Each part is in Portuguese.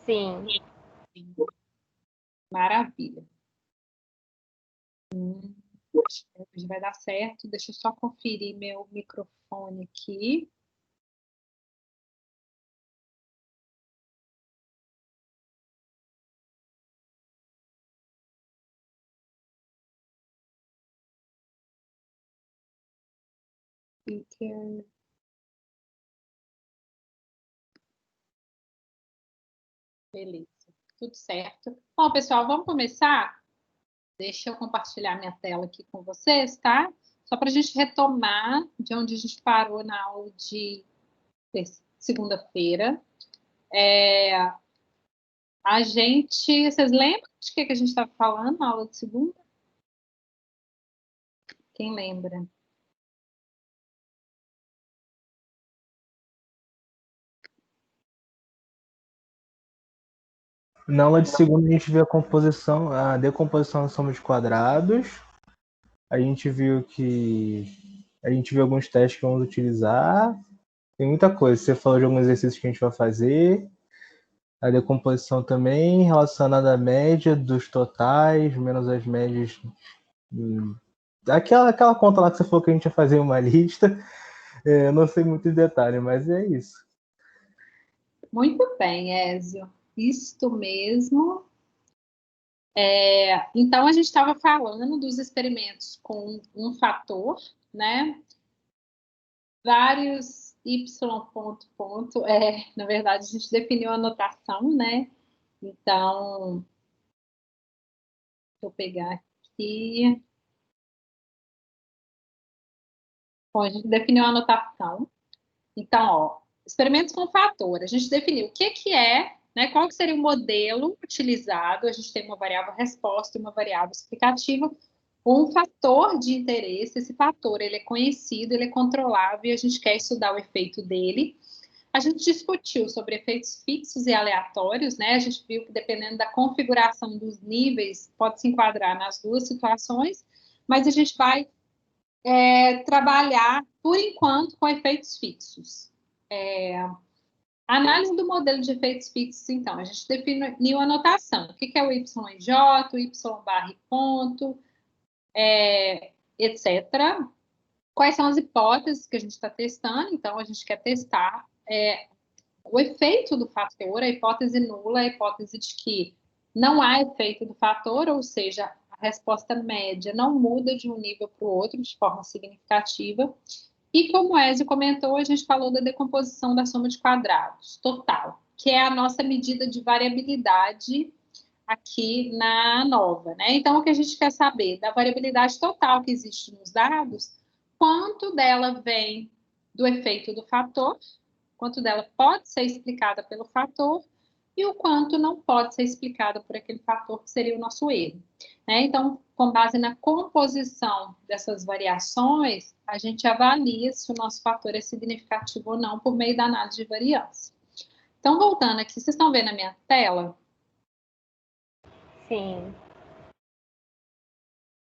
Sim. Maravilha. Hoje vai dar certo. Deixa eu só conferir meu microfone aqui. Beleza, tudo certo. Bom, pessoal, vamos começar? Deixa eu compartilhar minha tela aqui com vocês, tá? Só para a gente retomar de onde a gente parou na aula de segunda-feira. Vocês lembram de que a gente estava falando na aula de segunda? Quem lembra? Na aula de segunda a gente viu a decomposição da soma de quadrados. A gente viu alguns testes que vamos utilizar. Tem muita coisa. Você falou de alguns exercícios que a gente vai fazer. A decomposição também relacionada à média dos totais, menos as médias. Aquela conta lá que você falou que a gente ia fazer uma lista. Eu não sei muitos detalhes, mas é isso. Muito bem, Ézio. Isto mesmo. Então, a gente estava falando dos experimentos com um fator, né? Vários y ponto. Na verdade, a gente definiu a notação, né? Então, deixa eu pegar aqui. Bom, a gente definiu a notação. Então, ó, experimentos com fator. A gente definiu o que é, né? Qual que seria o modelo utilizado? A gente tem uma variável resposta e uma variável explicativa, ou um fator de interesse. Esse fator, ele é conhecido, ele é controlável e a gente quer estudar o efeito dele. A gente discutiu sobre efeitos fixos e aleatórios, né? A gente viu que dependendo da configuração dos níveis, pode se enquadrar nas duas situações, mas a gente vai trabalhar, por enquanto, com efeitos fixos. Análise do modelo de efeitos fixos, então, a gente definiu a notação. O que é o YJ, o Y barra e ponto, etc. Quais são as hipóteses que a gente está testando? Então, a gente quer testar o efeito do fator, a hipótese nula, a hipótese de que não há efeito do fator, ou seja, a resposta média não muda de um nível para o outro de forma significativa. E como o Ézio comentou, a gente falou da decomposição da soma de quadrados total, que é a nossa medida de variabilidade aqui na nova, né? Então, o que a gente quer saber da variabilidade total que existe nos dados, quanto dela vem do efeito do fator, quanto dela pode ser explicada pelo fator e o quanto não pode ser explicada por aquele fator que seria o nosso erro. Né? Então, com base na composição dessas variações, a gente avalia se o nosso fator é significativo ou não por meio da análise de variância. Então, voltando aqui, vocês estão vendo a minha tela? Sim.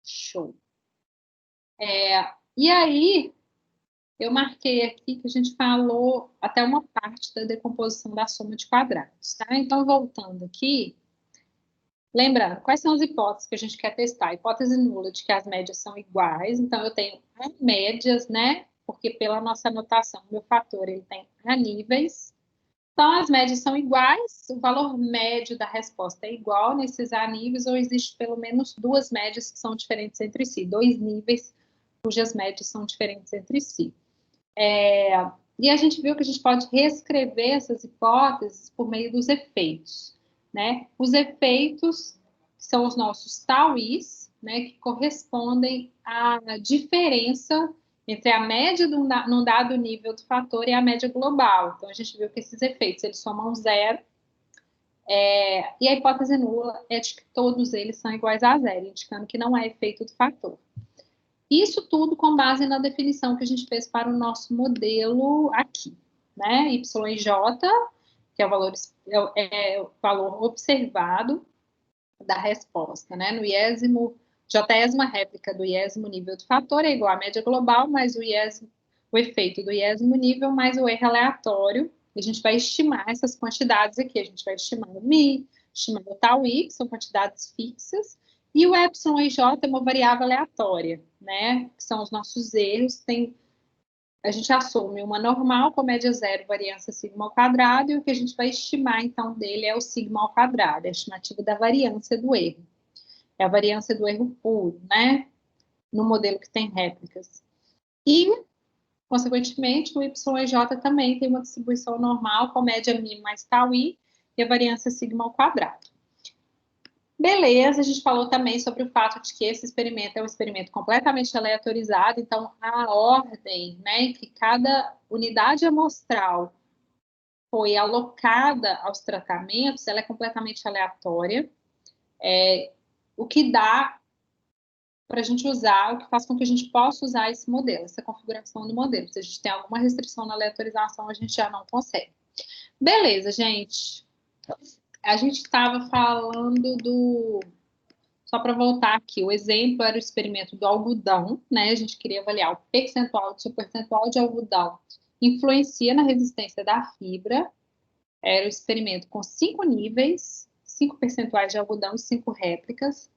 Show. E aí, eu marquei aqui que a gente falou até uma parte da decomposição da soma de quadrados, tá? Então, voltando aqui, lembrando, quais são as hipóteses que a gente quer testar? A hipótese nula de que as médias são iguais, então eu tenho médias, né? Porque pela nossa anotação, meu fator, ele tem A níveis. Então, as médias são iguais, o valor médio da resposta é igual nesses A níveis, ou existe pelo menos duas médias que são diferentes entre si, dois níveis cujas médias são diferentes entre si. E a gente viu que a gente pode reescrever essas hipóteses por meio dos efeitos, né? Os efeitos são os nossos tauís, né, que correspondem à diferença entre a média num dado nível do fator e a média global. Então, a gente viu que esses efeitos, eles somam zero, e a hipótese nula é de que todos eles são iguais a zero, indicando que não é efeito do fator. Isso tudo com base na definição que a gente fez para o nosso modelo aqui, né? YJ, que é o valor observado da resposta, né? No iésimo, jésima réplica do iésimo nível do fator igual à média global, mais o efeito do iésimo nível, mais o erro aleatório, A gente vai estimar essas quantidades aqui. A gente vai estimar o mi, estimar o tau i, que são quantidades fixas, e o epsilon e j é uma variável aleatória, né? Que são os nossos erros. A gente assume uma normal com média zero, variância sigma ao quadrado, e o que a gente vai estimar, então, dele é o sigma ao quadrado, é a estimativa da variância do erro. É a variância do erro puro, né? No modelo que tem réplicas. E, consequentemente, o y e j também tem uma distribuição normal com média mi mais tau i e a variância sigma ao quadrado. Beleza, a gente falou também sobre o fato de que esse experimento é um experimento completamente aleatorizado, então a ordem, né, que cada unidade amostral foi alocada aos tratamentos, ela é completamente aleatória, o que dá para a gente usar, o que faz com que a gente possa usar esse modelo, essa configuração do modelo. Se a gente tem alguma restrição na aleatorização, a gente já não consegue. Beleza, gente. A gente estava falando do... Só para voltar aqui, o exemplo era o experimento do algodão, né? A gente queria avaliar o percentual, se o percentual de algodão influencia na resistência da fibra. Era o experimento com 5 níveis, 5 percentuais de algodão e 5 réplicas.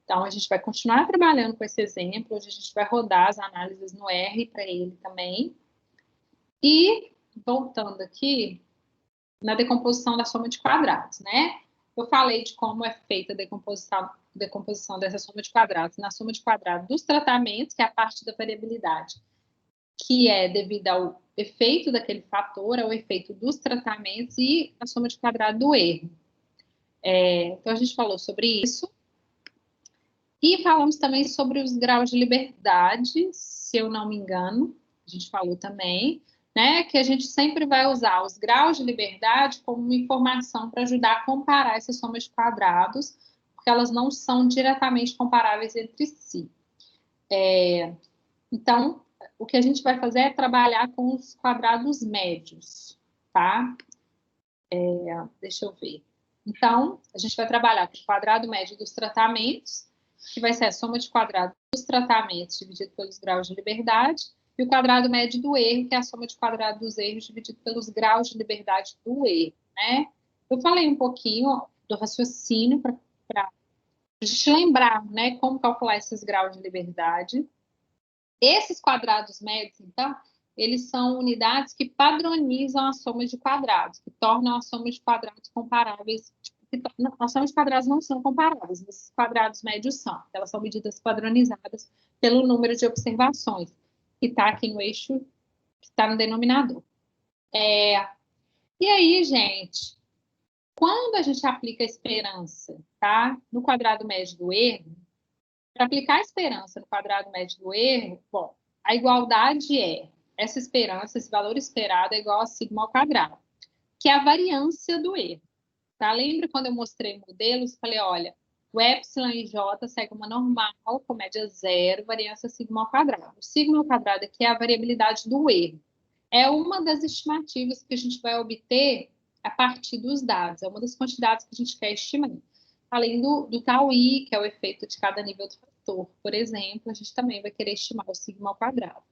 Então, a gente vai continuar trabalhando com esse exemplo, hoje a gente vai rodar as análises no R para ele também. E, voltando aqui, na decomposição da soma de quadrados, né? Eu falei de como é feita a decomposição dessa soma de quadrados na soma de quadrados dos tratamentos, que é a parte da variabilidade, que é devido ao efeito daquele fator, ao efeito dos tratamentos e a soma de quadrado do erro. Então, a gente falou sobre isso. E falamos também sobre os graus de liberdade, se eu não me engano, a gente falou também, né, que a gente sempre vai usar os graus de liberdade como uma informação para ajudar a comparar essas somas de quadrados, porque elas não são diretamente comparáveis entre si. Então, o que a gente vai fazer é trabalhar com os quadrados médios, tá? Deixa eu ver. Então, a gente vai trabalhar com o quadrado médio dos tratamentos, que vai ser a soma de quadrados dos tratamentos dividido pelos graus de liberdade, e o quadrado médio do erro, que é a soma de quadrado dos erros dividido pelos graus de liberdade do erro, né? Eu falei um pouquinho do raciocínio para a gente lembrar, né, como calcular esses graus de liberdade. Esses quadrados médios, então, eles são unidades que padronizam a soma de quadrados, que tornam a soma de quadrados comparáveis. As somas de quadrados não são comparáveis, esses quadrados médios são. Elas são medidas padronizadas pelo número de observações, que está aqui no eixo, que está no denominador. E aí, gente, quando a gente aplica a esperança, tá, no quadrado médio do erro, para aplicar a esperança no quadrado médio do erro, bom, a igualdade é essa esperança, esse valor esperado é igual a sigma ao quadrado, que é a variância do erro. Tá? Lembra quando eu mostrei modelos? Falei, olha, o epsilon e j segue uma normal com média zero, variância sigma ao quadrado. O sigma ao quadrado aqui é a variabilidade do erro. É uma das estimativas que a gente vai obter a partir dos dados. É uma das quantidades que a gente quer estimar. Além do tau i, que é o efeito de cada nível do fator, por exemplo, a gente também vai querer estimar o sigma ao quadrado.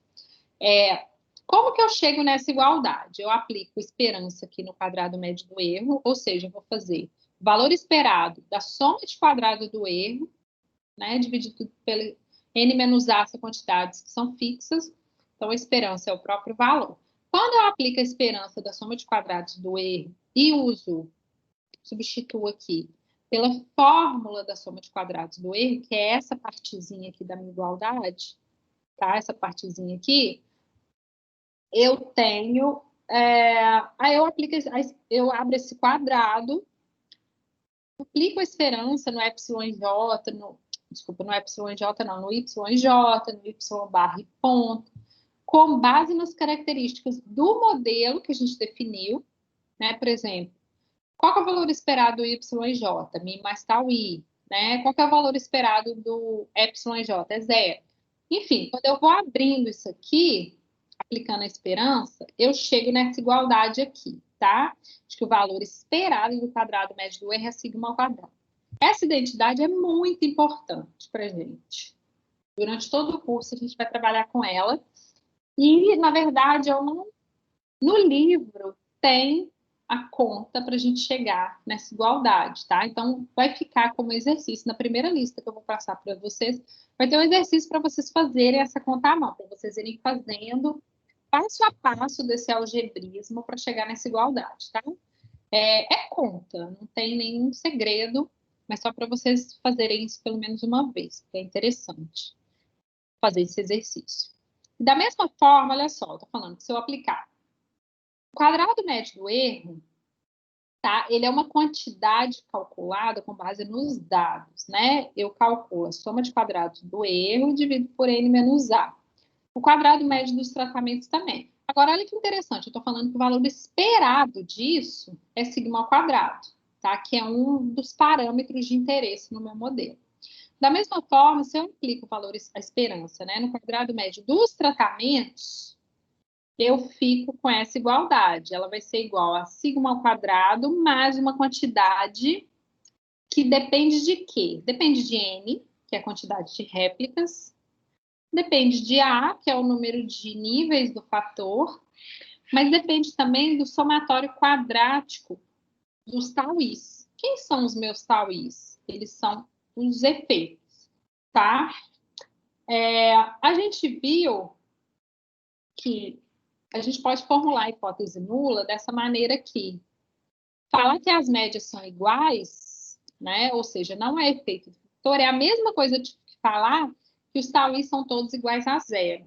Como que eu chego nessa igualdade? Eu aplico esperança aqui no quadrado médio do erro, ou seja, eu vou fazer o valor esperado da soma de quadrado do erro, né, dividido pelo n menos a, essa quantidades que são fixas. Então, a esperança é o próprio valor. Quando eu aplico a esperança da soma de quadrados do erro e substituo aqui pela fórmula da soma de quadrados do erro, que é essa partezinha aqui da minha igualdade, tá? Essa partezinha aqui, eu tenho... aí eu abro esse quadrado, aplico a esperança no epsilon e j, desculpa, no epsilon e j não, no y e j, no y barra e ponto, com base nas características do modelo que a gente definiu, né? Por exemplo, qual é o valor esperado do y e j? Mi mais tau i, né? Qual é o valor esperado do epsilon e j? É zero. Enfim, quando eu vou abrindo isso aqui, aplicando a esperança, eu chego nessa igualdade aqui, tá? De que o valor esperado do quadrado médio do erro é sigma ao quadrado. Essa identidade é muito importante para a gente. Durante todo o curso, a gente vai trabalhar com ela. E, na verdade, no livro, tem a conta para a gente chegar nessa igualdade, tá? Então, vai ficar como exercício, na primeira lista que eu vou passar para vocês, vai ter um exercício para vocês fazerem essa conta à mão, para vocês irem fazendo passo a passo desse algebrismo para chegar nessa igualdade, tá? É conta, não tem nenhum segredo, mas só para vocês fazerem isso pelo menos uma vez, que é interessante fazer esse exercício. Da mesma forma, olha só, eu tô falando que se eu aplicar o quadrado médio do erro, tá? Ele é uma quantidade calculada com base nos dados, né? Eu calculo a soma de quadrados do erro e divido por n menos a. O quadrado médio dos tratamentos também. Agora, olha que interessante, eu estou falando que o valor esperado disso é sigma ao quadrado, tá? Que é um dos parâmetros de interesse no meu modelo. Da mesma forma, se eu aplico o valor, a esperança, né, no quadrado médio dos tratamentos, eu fico com essa igualdade. Ela vai ser igual a sigma ao quadrado mais uma quantidade que depende de quê? Depende de n, que é a quantidade de réplicas, depende de A, que é o número de níveis do fator, mas depende também do somatório quadrático dos tauís. Quem são os meus tauís? Eles são os efeitos, tá? A gente viu que a gente pode formular a hipótese nula dessa maneira aqui. Falar que as médias são iguais, né? Ou seja, não é efeito do fator, é a mesma coisa de falar que os tauís são todos iguais a zero,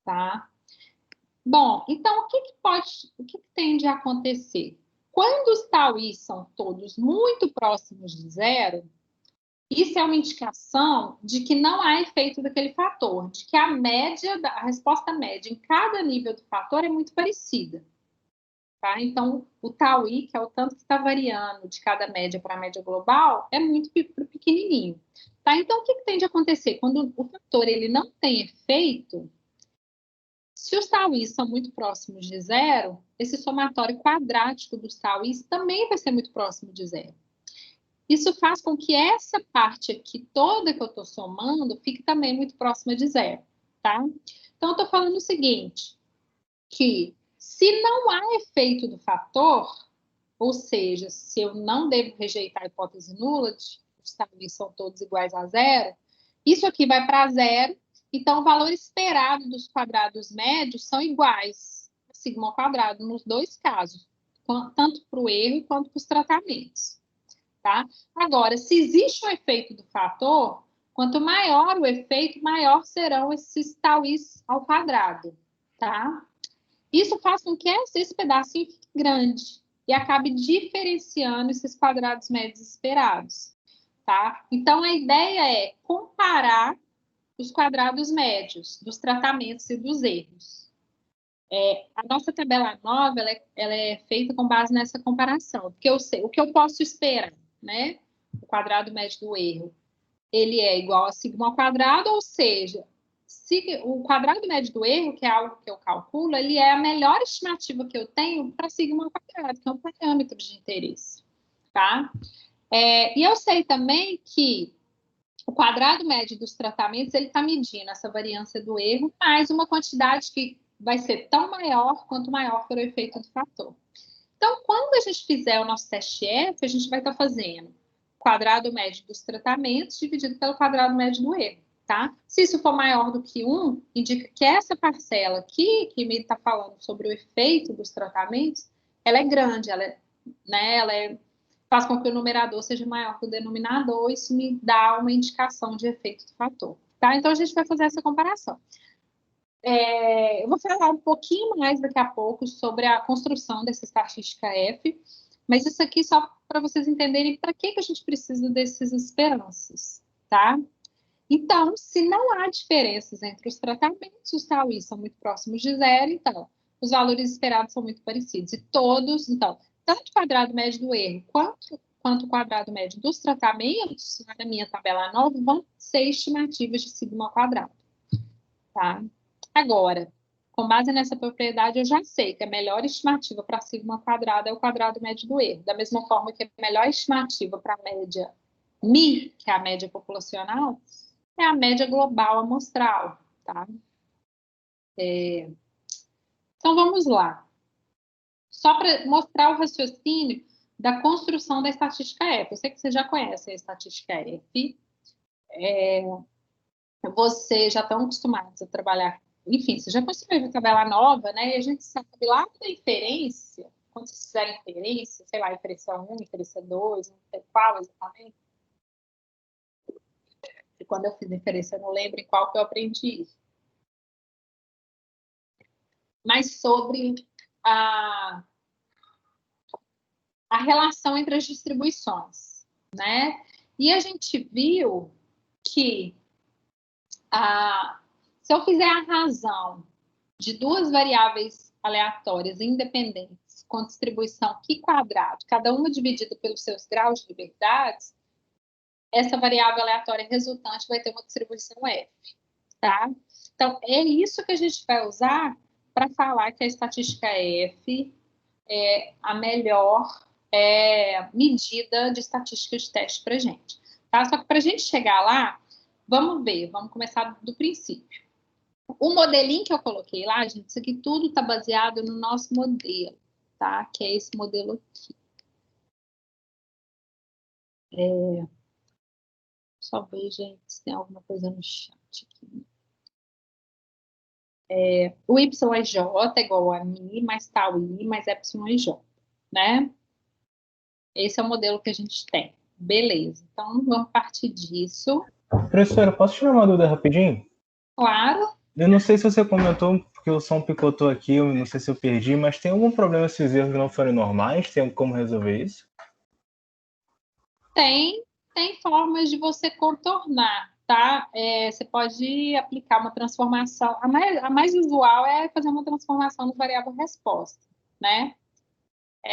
tá? Bom, então o que tem de acontecer? Quando os tauís são todos muito próximos de zero, isso é uma indicação de que não há efeito daquele fator, de que a resposta média em cada nível do fator é muito parecida. Tá? Então, o tauí, que é o tanto que está variando de cada média para a média global, é muito pequenininho. Tá? Então, o que tem de acontecer? Quando o fator ele não tem efeito, se os tauís são muito próximos de zero, esse somatório quadrático dos tauís também vai ser muito próximo de zero. Isso faz com que essa parte aqui toda que eu estou somando fique também muito próxima de zero, tá? Então, eu estou falando o seguinte, que se não há efeito do fator, ou seja, se eu não devo rejeitar a hipótese nula, de que os tauís são todos iguais a zero, isso aqui vai para zero, então o valor esperado dos quadrados médios são iguais a sigma ao quadrado nos dois casos, tanto para o erro quanto para os tratamentos. Tá? Agora, se existe um efeito do fator, quanto maior o efeito, maior serão esses tauís ao quadrado. Tá? Isso faz com que esse pedacinho fique grande e acabe diferenciando esses quadrados médios esperados. Tá? Então, a ideia é comparar os quadrados médios dos tratamentos e dos erros. A nossa tabela nova ela é feita com base nessa comparação, porque eu sei o que eu posso esperar, né? O quadrado médio do erro, ele é igual a sigma ao quadrado, ou seja, o quadrado médio do erro, que é algo que eu calculo, ele é a melhor estimativa que eu tenho para sigma ao quadrado, que é um parâmetro de interesse, tá? E eu sei também que o quadrado médio dos tratamentos, ele está medindo essa variância do erro, mais uma quantidade que vai ser tão maior quanto maior for o efeito do fator. Então, quando a gente fizer o nosso teste F, a gente vai estar fazendo o quadrado médio dos tratamentos dividido pelo quadrado médio do erro, tá? Se isso for maior do que 1, indica que essa parcela aqui, que me está falando sobre o efeito dos tratamentos, ela é grande, faz com que o numerador seja maior que o denominador, isso me dá uma indicação de efeito do fator, tá? Então, a gente vai fazer essa comparação. Eu vou falar um pouquinho mais daqui a pouco sobre a construção dessa estatística F, mas isso aqui só para vocês entenderem para que a gente precisa dessas esperanças, tá? Então, se não há diferenças entre os tratamentos, os tauís são muito próximos de zero, então, os valores esperados são muito parecidos. E todos, então, tanto o quadrado médio do erro quanto o quadrado médio dos tratamentos, na minha tabela nova, vão ser estimativas de sigma ao quadrado, tá? Agora, com base nessa propriedade, eu já sei que a melhor estimativa para sigma ao quadrado é o quadrado médio do erro. Da mesma forma que a melhor estimativa para a média μ, que é a média populacional, é a média global amostral, tá? Então, vamos lá. só para mostrar o raciocínio da construção da estatística F. Eu sei que você já conhece a estatística F, vocês já estão acostumados a trabalhar, enfim, você já construiu uma tabela nova, né? E a gente sabe lá da inferência, quando vocês fizerem inferência, sei lá, inferência 1, inferência 2, não sei qual exatamente. E quando eu fiz inferência, eu não lembro em qual que eu aprendi isso. Mas sobre a relação entre as distribuições, né? E a gente viu que se eu fizer a razão de duas variáveis aleatórias independentes com distribuição Q quadrado, cada uma dividida pelos seus graus de liberdade, essa variável aleatória resultante vai ter uma distribuição F, tá? Então, é isso que a gente vai usar para falar que a estatística F é a melhor medida de estatística de teste para a gente. Tá? Só que para a gente chegar lá, vamos ver, vamos começar do princípio. O modelinho que eu coloquei lá, gente, isso aqui tudo está baseado no nosso modelo, tá? Que é esse modelo aqui. Só ver, gente, se tem alguma coisa no chat aqui. O YJ é igual a mi mais tau I mais YJ, né? Esse é o modelo que a gente tem. Beleza. Então, vamos partir disso. Professora, posso tirar uma dúvida rapidinho? Claro. Eu não sei se você comentou, porque o som picotou aqui, eu não sei se eu perdi, mas tem algum problema se os erros não forem normais? Tem como resolver isso? Tem formas de você contornar, tá? Você pode aplicar uma transformação. A mais usual é fazer uma transformação no variável resposta, né?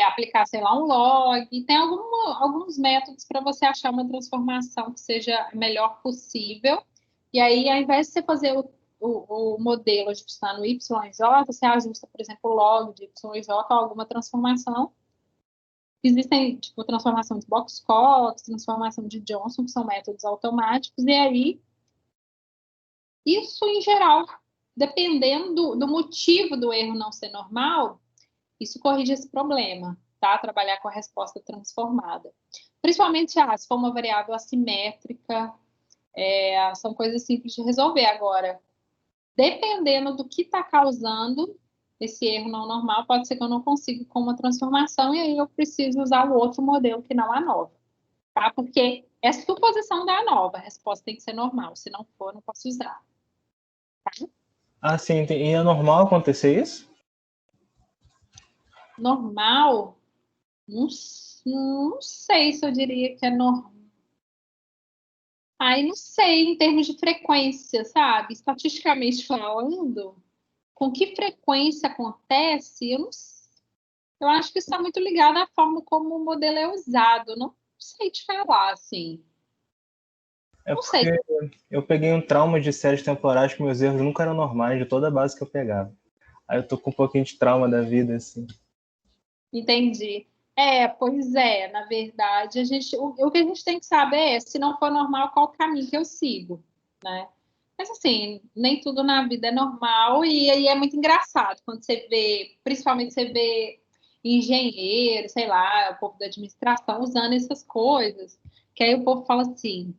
Aplicar, sei lá, um log. Tem alguns métodos para você achar uma transformação que seja a melhor possível. E aí, ao invés de você fazer o modelo ajustando o YJ, você ajusta, por exemplo, o log de YJ ou alguma transformação. Existem, tipo, transformação de Box-Cox, transformação de Johnson, que são métodos automáticos, e aí, isso em geral, dependendo do motivo do erro não ser normal, isso corrige esse problema, tá? Trabalhar com a resposta transformada. Principalmente, se for uma variável assimétrica, são coisas simples de resolver. Agora, dependendo do que está causando esse erro não normal, pode ser que eu não consiga com uma transformação, e aí eu preciso usar o outro modelo que não a nova, tá? Porque é suposição da nova, a resposta tem que ser normal. Se não for, não posso usar. Tá? Ah, sim. E é normal acontecer isso? Normal? Não sei se eu diria que é normal. Aí não sei, em termos de frequência, sabe? Estatisticamente falando, com que frequência acontece, eu não sei. Eu acho que está muito ligado à forma como o modelo é usado. Não sei te falar, assim. É Não sei. porque eu peguei um trauma de séries temporais que meus erros nunca eram normais, de toda a base que eu pegava. Aí eu tô com um pouquinho de trauma da vida, assim. Entendi. Pois é, na verdade, o que a gente tem que saber é, se não for normal, qual o caminho que eu sigo, né? Mas assim, nem tudo na vida é normal e aí é muito engraçado quando você vê, principalmente você vê engenheiro, sei lá, o povo da administração usando essas coisas, que aí o povo fala assim,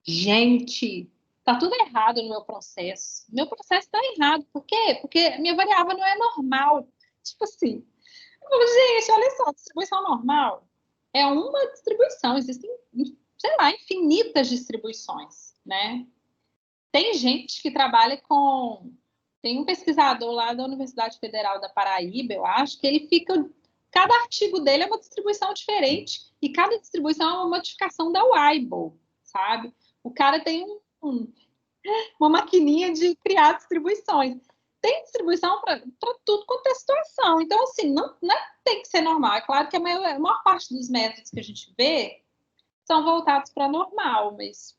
gente, tá tudo errado no meu processo. Meu processo tá errado. Por quê? Porque minha variável não é normal. Tipo assim, gente, olha só, distribuição normal é uma distribuição, existem, sei lá, infinitas distribuições, né? Tem gente que trabalha com. Tem um pesquisador lá da Universidade Federal da Paraíba, eu acho, que ele fica. Cada artigo dele é uma distribuição diferente, e cada distribuição é uma modificação da Weibull, sabe? O cara tem uma maquininha de criar distribuições. Tem distribuição para tudo quanto é situação. Então, assim, não tem que ser normal. É claro que a maior parte dos métodos que a gente vê são voltados para normal, mas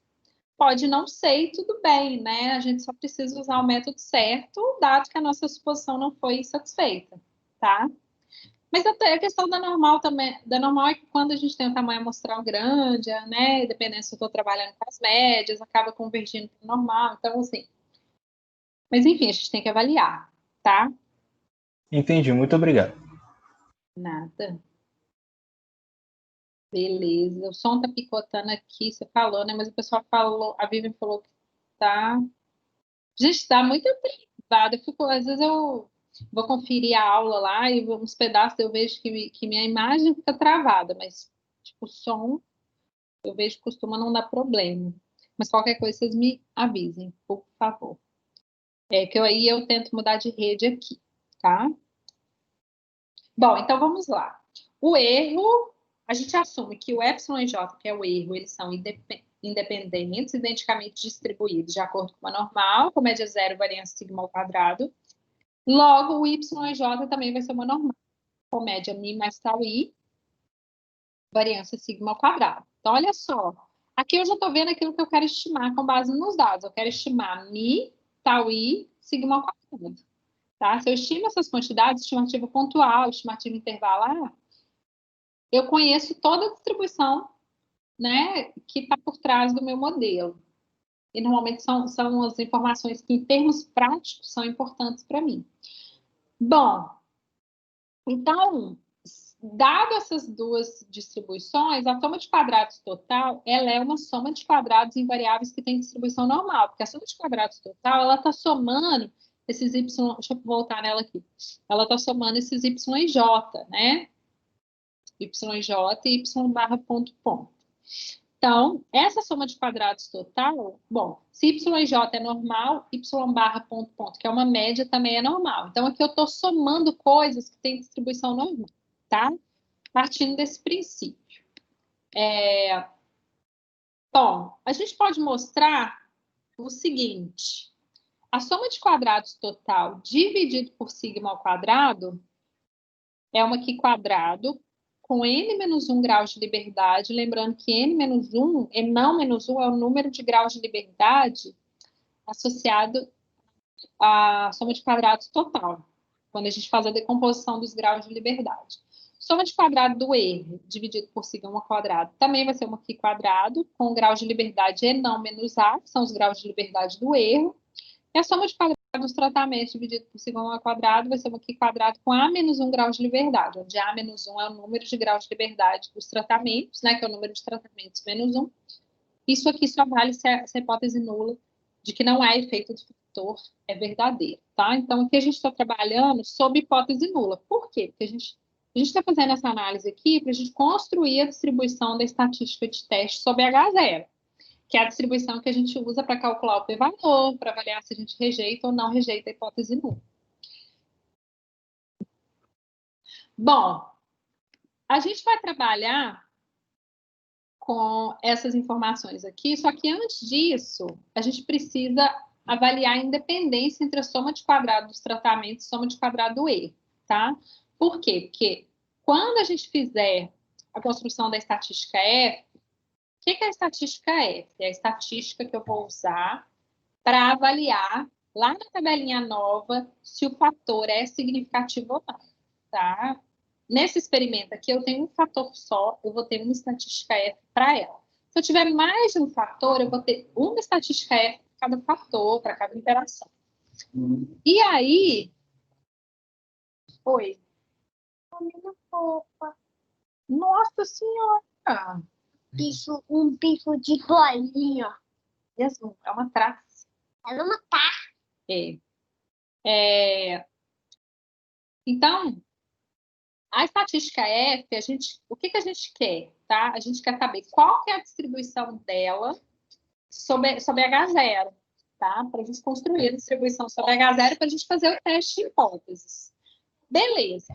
pode não ser e tudo bem, né? A gente só precisa usar o método certo, dado que a nossa suposição não foi satisfeita, tá? Mas até a questão da normal também, da normal é que quando a gente tem um tamanho amostral grande, né? Dependendo se eu estou trabalhando com as médias, acaba convergindo para o normal. Então, assim, mas enfim, a gente tem que avaliar, tá? Entendi, muito obrigado. Nada. Beleza. O som tá picotando aqui, você falou, né? Mas o pessoal falou, a Vivian falou que tá. Gente, tá muito privado. Às vezes eu vou conferir a aula lá e uns pedaços eu vejo que minha imagem fica travada, mas tipo, o som eu vejo que costuma não dar problema. Mas qualquer coisa vocês me avisem, por favor. É que aí eu tento mudar de rede aqui, tá? Bom, então vamos lá. O erro, a gente assume que o epsilon e j, que é o erro, eles são independentes, identicamente distribuídos de acordo com a normal, com média zero, variância sigma ao quadrado. Logo, o y e j também vai ser uma normal, com média mi mais tau i, variância sigma ao quadrado. Então, olha só. Aqui eu já estou vendo aquilo que eu quero estimar com base nos dados. Eu quero estimar mi, tau i, sigma ao quadrado. Tá? Se eu estimo essas quantidades, estimativa pontual, estimativa intervalar, eu conheço toda a distribuição, né, que está por trás do meu modelo. E normalmente são as informações que, em termos práticos, são importantes para mim. Bom, então, dado essas duas distribuições, a soma de quadrados total, ela é uma soma de quadrados em variáveis que tem distribuição normal, porque a soma de quadrados total, ela está somando esses y, deixa eu voltar nela aqui, ela está somando esses y e j, né? Y e j e y barra ponto ponto. Então, essa soma de quadrados total, bom, se y e j é normal, y barra ponto ponto, que é uma média, também é normal. Então, aqui eu estou somando coisas que têm distribuição normal, tá? Partindo desse princípio. Bom, a gente pode mostrar o seguinte. A soma de quadrados total dividido por sigma ao quadrado é uma aqui quadrado com n menos 1 graus de liberdade, lembrando que n menos 1, e não menos 1, é o número de graus de liberdade associado à soma de quadrados total, quando a gente faz a decomposição dos graus de liberdade. Soma de quadrado do erro dividido por sigma ao quadrado também vai ser uma aqui quadrado, com graus de liberdade e não menos a, que são os graus de liberdade do erro. E a soma de quadrado dos tratamentos dividido por sigma ao quadrado vai ser uma aqui quadrado com a menos 1 grau de liberdade, onde a menos 1 é o número de graus de liberdade dos tratamentos, né, que é o número de tratamentos menos 1. Isso aqui só vale se a hipótese nula de que não há efeito do fator é verdadeiro, tá? Então, aqui a gente está trabalhando sob hipótese nula. Por quê? Porque a gente está fazendo essa análise aqui para a gente construir a distribuição da estatística de teste sobre H0, que é a distribuição que a gente usa para calcular o p-valor, para avaliar se a gente rejeita ou não rejeita a hipótese nula. Bom, a gente vai trabalhar com essas informações aqui, só que antes disso, a gente precisa avaliar a independência entre a soma de quadrado dos tratamentos e a soma de quadrado do erro, tá? Por quê? Porque quando a gente fizer a construção da estatística F, o que é a estatística F? É a estatística que eu vou usar para avaliar, lá na tabelinha nova, se o fator é significativo ou não, tá? Nesse experimento aqui, eu tenho um fator só, eu vou ter uma estatística F para ela. Se eu tiver mais de um fator, eu vou ter uma estatística F para cada fator, para cada interação. E aí... Oi. Nossa Senhora! Um bicho de bolinha. Jesus, é uma traça. Ela é uma taça. Então, a estatística F, o que a gente quer, tá? A gente quer saber qual que é a distribuição dela sobre H0, tá? Para a gente construir a distribuição sobre H0 para a gente fazer o teste de hipóteses. Beleza.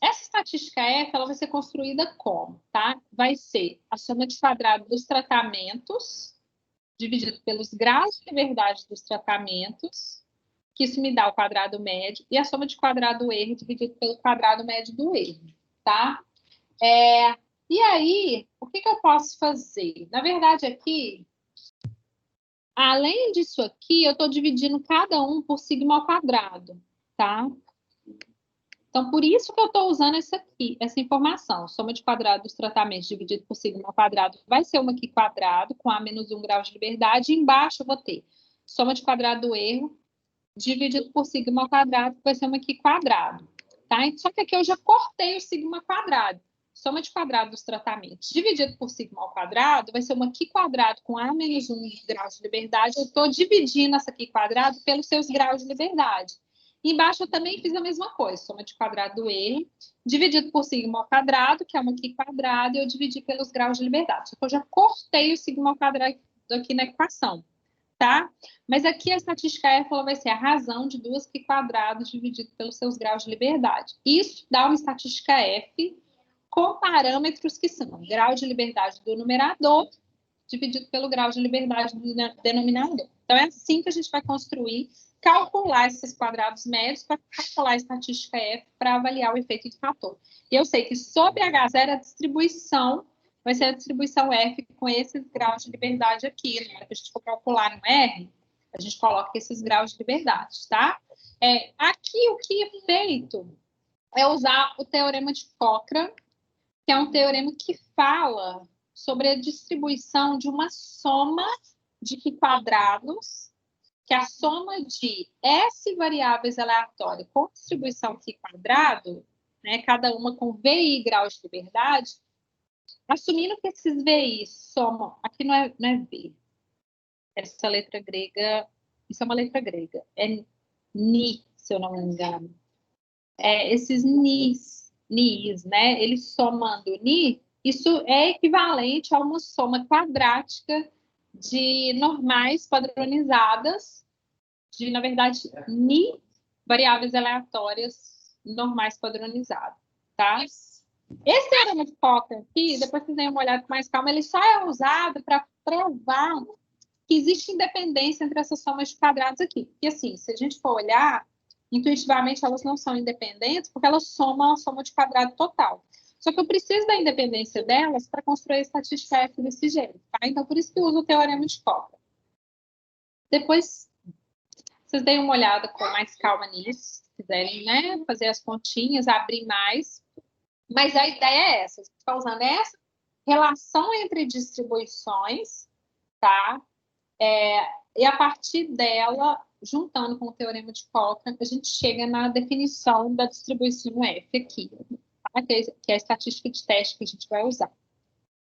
Essa estatística F, ela vai ser construída como, tá? Vai ser a soma de quadrado dos tratamentos dividido pelos graus de liberdade dos tratamentos, que isso me dá o quadrado médio, e a soma de quadrado do erro dividido pelo quadrado médio do erro, tá? E aí, o que eu posso fazer? Na verdade, aqui, além disso aqui, eu estou dividindo cada um por sigma ao quadrado, tá? Então, por isso que eu estou usando essa informação. Soma de quadrado dos tratamentos dividido por sigma ao quadrado vai ser uma aqui quadrado, com a menos 1 grau de liberdade, e embaixo eu vou ter soma de quadrado do erro dividido por sigma ao quadrado, que vai ser uma aqui quadrado. tá? Só que aqui eu já cortei o sigma quadrado. Soma de quadrado dos tratamentos dividido por sigma ao quadrado vai ser uma Q quadrado com A menos 1 graus de liberdade. Eu estou dividindo essa Q quadrado pelos seus graus de liberdade. E embaixo eu também fiz a mesma coisa. Soma de quadrado do erro dividido por sigma ao quadrado, que é uma Q quadrado, e eu dividi pelos graus de liberdade. Só que eu já cortei o sigma ao quadrado aqui na equação, tá? Mas aqui a estatística F ela vai ser a razão de 2Q quadrados dividido pelos seus graus de liberdade. Isso dá uma estatística F com parâmetros que são grau de liberdade do numerador dividido pelo grau de liberdade do denominador. Então, é assim que a gente vai construir, calcular esses quadrados médios para calcular a estatística F para avaliar o efeito do fator. E eu sei que sobre H0 a distribuição vai ser a distribuição F com esses graus de liberdade aqui. Na hora que a gente for calcular no R, a gente coloca esses graus de liberdade, tá? Aqui o que é feito é usar o teorema de Cochrane, que é um teorema que fala sobre a distribuição de uma soma de Q quadrados, que é a soma de S variáveis aleatórias com distribuição Q quadrado, né, cada uma com VI graus de liberdade, assumindo que esses VI somam, aqui não é V, essa letra grega, isso é uma letra grega, é Ni, se eu não me engano. Esses Nis, né? Eles somando Ni, isso é equivalente a uma soma quadrática de normais padronizadas, de, na verdade, Ni variáveis aleatórias normais padronizadas, tá? Esse teorema de Cochrane aqui, depois que vocês deem uma olhada com mais calma, ele só é usado para provar que existe independência entre essas somas de quadrados aqui. E assim, se a gente for olhar, intuitivamente elas não são independentes porque elas somam a soma de quadrado total. Só que eu preciso da independência delas para construir a estatística F desse jeito, tá? Então, por isso que eu uso o teorema de Cochrane. Depois, vocês deem uma olhada com mais calma nisso, se quiserem, né? Fazer as continhas, abrir mais. Mas a ideia é essa, a gente está usando essa relação entre distribuições, tá? E a partir dela, juntando com o teorema de Cochrane, a gente chega na definição da distribuição F aqui, tá? Que é a estatística de teste que a gente vai usar.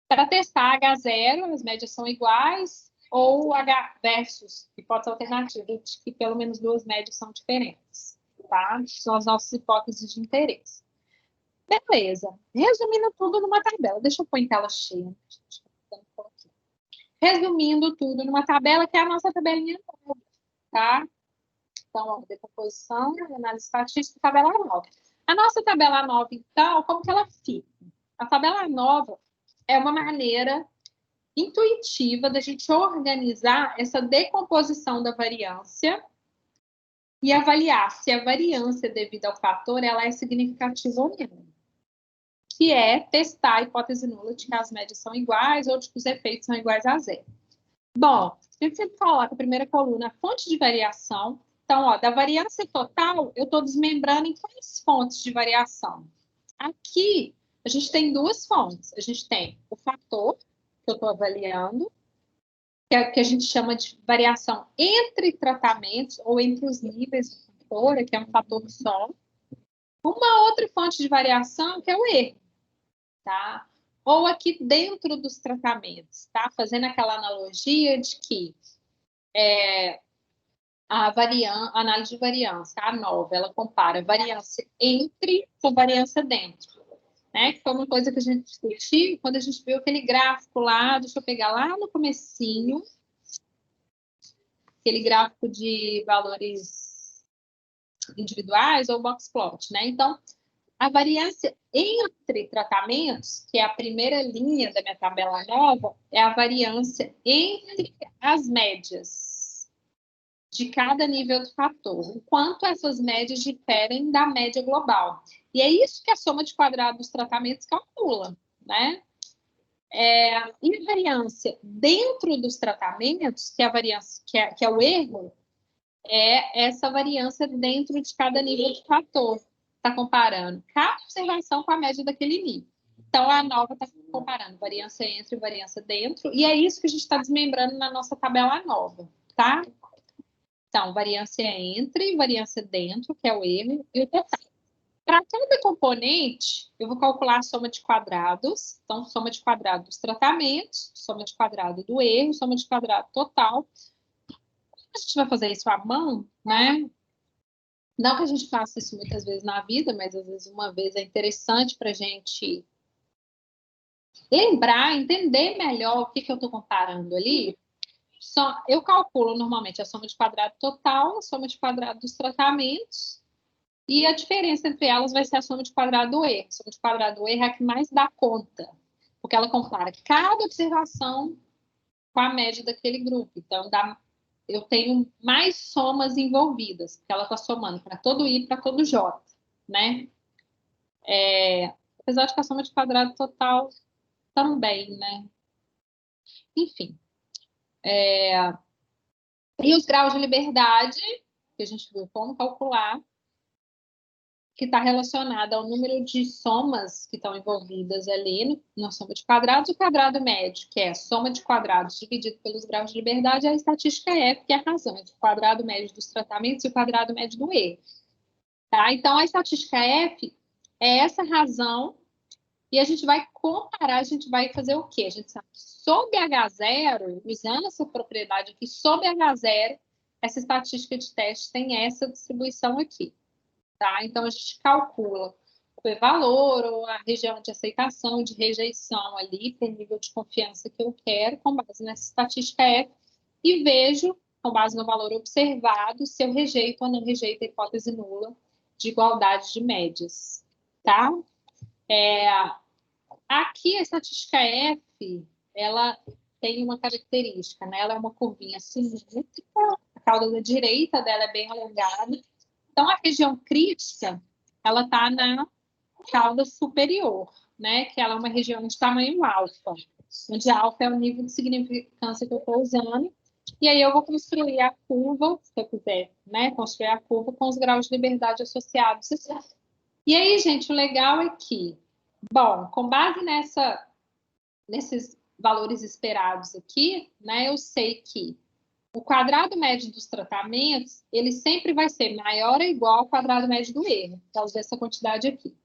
Para testar H0, as médias são iguais, ou H versus, hipótese alternativa, de que pelo menos duas médias são diferentes, tá? São as nossas hipóteses de interesse. Beleza. Resumindo tudo numa tabela. Deixa eu pôr em tela cheia. Resumindo tudo numa tabela, que é a nossa tabelinha nova, tá? Então, ó, decomposição, análise estatística, tabela nova. A nossa tabela nova, então, como que ela fica? A tabela nova é uma maneira intuitiva da gente organizar essa decomposição da variância e avaliar se a variância devido ao fator ela é significativa ou não. Que é testar a hipótese nula de que as médias são iguais ou de que os efeitos são iguais a zero. Bom, a gente sempre coloca a primeira coluna, a fonte de variação. Então, ó, da variância total, eu estou desmembrando em quais fontes de variação? Aqui, a gente tem duas fontes. A gente tem o fator, que eu estou avaliando, que é o que a gente chama de variação entre tratamentos ou entre os níveis do fator, que é um fator só. Uma outra fonte de variação, que é o erro, tá? Ou aqui dentro dos tratamentos, tá? Fazendo aquela analogia de que a análise de variância, a nova, ela compara variância entre com variância dentro, né? Que foi uma coisa que a gente discutiu quando a gente viu aquele gráfico lá, deixa eu pegar lá no comecinho, aquele gráfico de valores individuais ou box plot, né? Então, a variância entre tratamentos, que é a primeira linha da minha tabela nova, é a variância entre as médias de cada nível do fator, o quanto essas médias diferem da média global. E é isso que a soma de quadrados dos tratamentos calcula, né? E a variância dentro dos tratamentos, que é a variância, que é o erro, é essa variância dentro de cada nível de fator. Está comparando cada observação com a média daquele nível. Então, a nova está comparando variância entre e variância dentro, e é isso que a gente está desmembrando na nossa tabela nova, tá? Então, variância entre, variância dentro, que é o erro, e o total. para cada componente, eu vou calcular a soma de quadrados. Então, soma de quadrado dos tratamentos, soma de quadrado do erro, soma de quadrado total. A gente vai fazer isso à mão, né? Não que a gente faça isso muitas vezes na vida, mas às vezes uma vez é interessante para a gente lembrar, entender melhor o que eu estou comparando ali. Eu calculo normalmente a soma de quadrado total, a soma de quadrado dos tratamentos, e a diferença entre elas vai ser a soma de quadrado do erro. A soma de quadrado do erro é a que mais dá conta, porque ela compara cada observação com a média daquele grupo. Então, eu tenho mais somas envolvidas, porque ela está somando para todo I e para todo J, né? Apesar de que a soma de quadrado total também, né? Enfim. E os graus de liberdade, que a gente viu como calcular, que está relacionado ao número de somas que estão envolvidas ali na soma de quadrados, o quadrado médio, que é a soma de quadrados dividido pelos graus de liberdade, é a estatística F, que é a razão entre o quadrado médio dos tratamentos e o quadrado médio do erro. Tá? Então, a estatística F é essa razão, e a gente vai comparar, a gente vai fazer o quê? A gente sabe que sob H0, usando essa propriedade aqui, sob H0, essa estatística de teste tem essa distribuição aqui. Tá? Então, a gente calcula o p-valor ou a região de aceitação, de rejeição ali, para o nível de confiança que eu quero, com base nessa estatística F, e vejo, com base no valor observado, se eu rejeito ou não rejeito a hipótese nula de igualdade de médias. Tá? Aqui, a estatística F, ela tem uma característica, né? Ela é uma curvinha simétrica, a cauda da direita dela é bem alongada. Então, a região crítica, ela está na cauda superior, né? Que ela é uma região de tamanho alfa, onde alfa é o nível de significância que eu estou usando. E aí eu vou construir a curva, se eu quiser, né? Construir a curva com os graus de liberdade associados. E aí, gente, o legal é que, bom, com base nesses valores esperados aqui, né? Eu sei que o quadrado médio dos tratamentos, ele sempre vai ser maior ou igual ao quadrado médio do erro, por causa dessa quantidade aqui.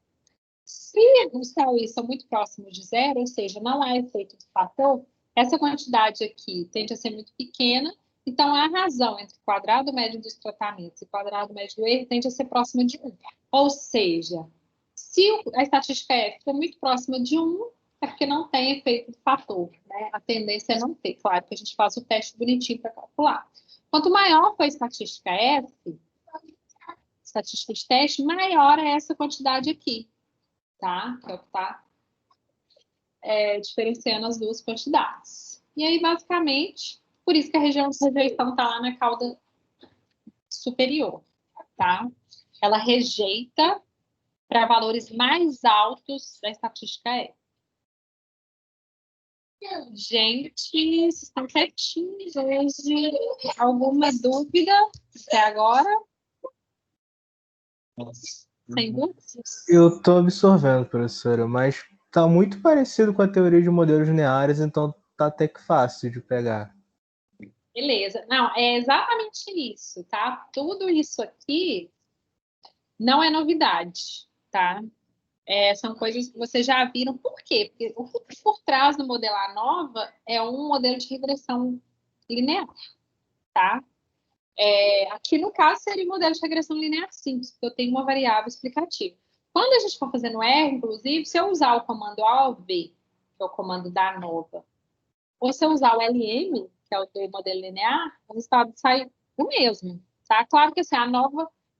Se os TAUI são muito próximos de zero, ou seja, não há efeito de fator, essa quantidade aqui tende a ser muito pequena, então a razão entre o quadrado médio dos tratamentos e o quadrado médio do erro tende a ser próxima de 1. Ou seja, se a estatística F for muito próxima de 1, é porque não tem efeito de fator, né? A tendência é não ter. Claro que a gente faz o teste bonitinho para calcular. Quanto maior for a estatística F, estatística de teste, maior é essa quantidade aqui, tá? Que é o que está diferenciando as duas quantidades. E aí, basicamente, por isso que a região de rejeição está lá na cauda superior, tá? Ela rejeita para valores mais altos da estatística F. Gente, vocês estão quietinhos hoje. Alguma dúvida até agora? Sem dúvidas? Eu estou absorvendo, professora, mas está muito parecido com a teoria de modelos lineares, então tá até que fácil de pegar. Beleza. Não, é exatamente isso, tá? Tudo isso aqui não é novidade, tá? São coisas que vocês já viram. Por quê? Porque o por trás do modelar nova é um modelo de regressão linear, tá? Aqui, no caso, seria o modelo de regressão linear simples, porque eu tenho uma variável explicativa. Quando a gente for fazendo R, inclusive, se eu usar o comando AOV, que é o comando da nova, ou se eu usar o LM, que é o do modelo linear, o resultado sai o mesmo, tá? Claro que assim,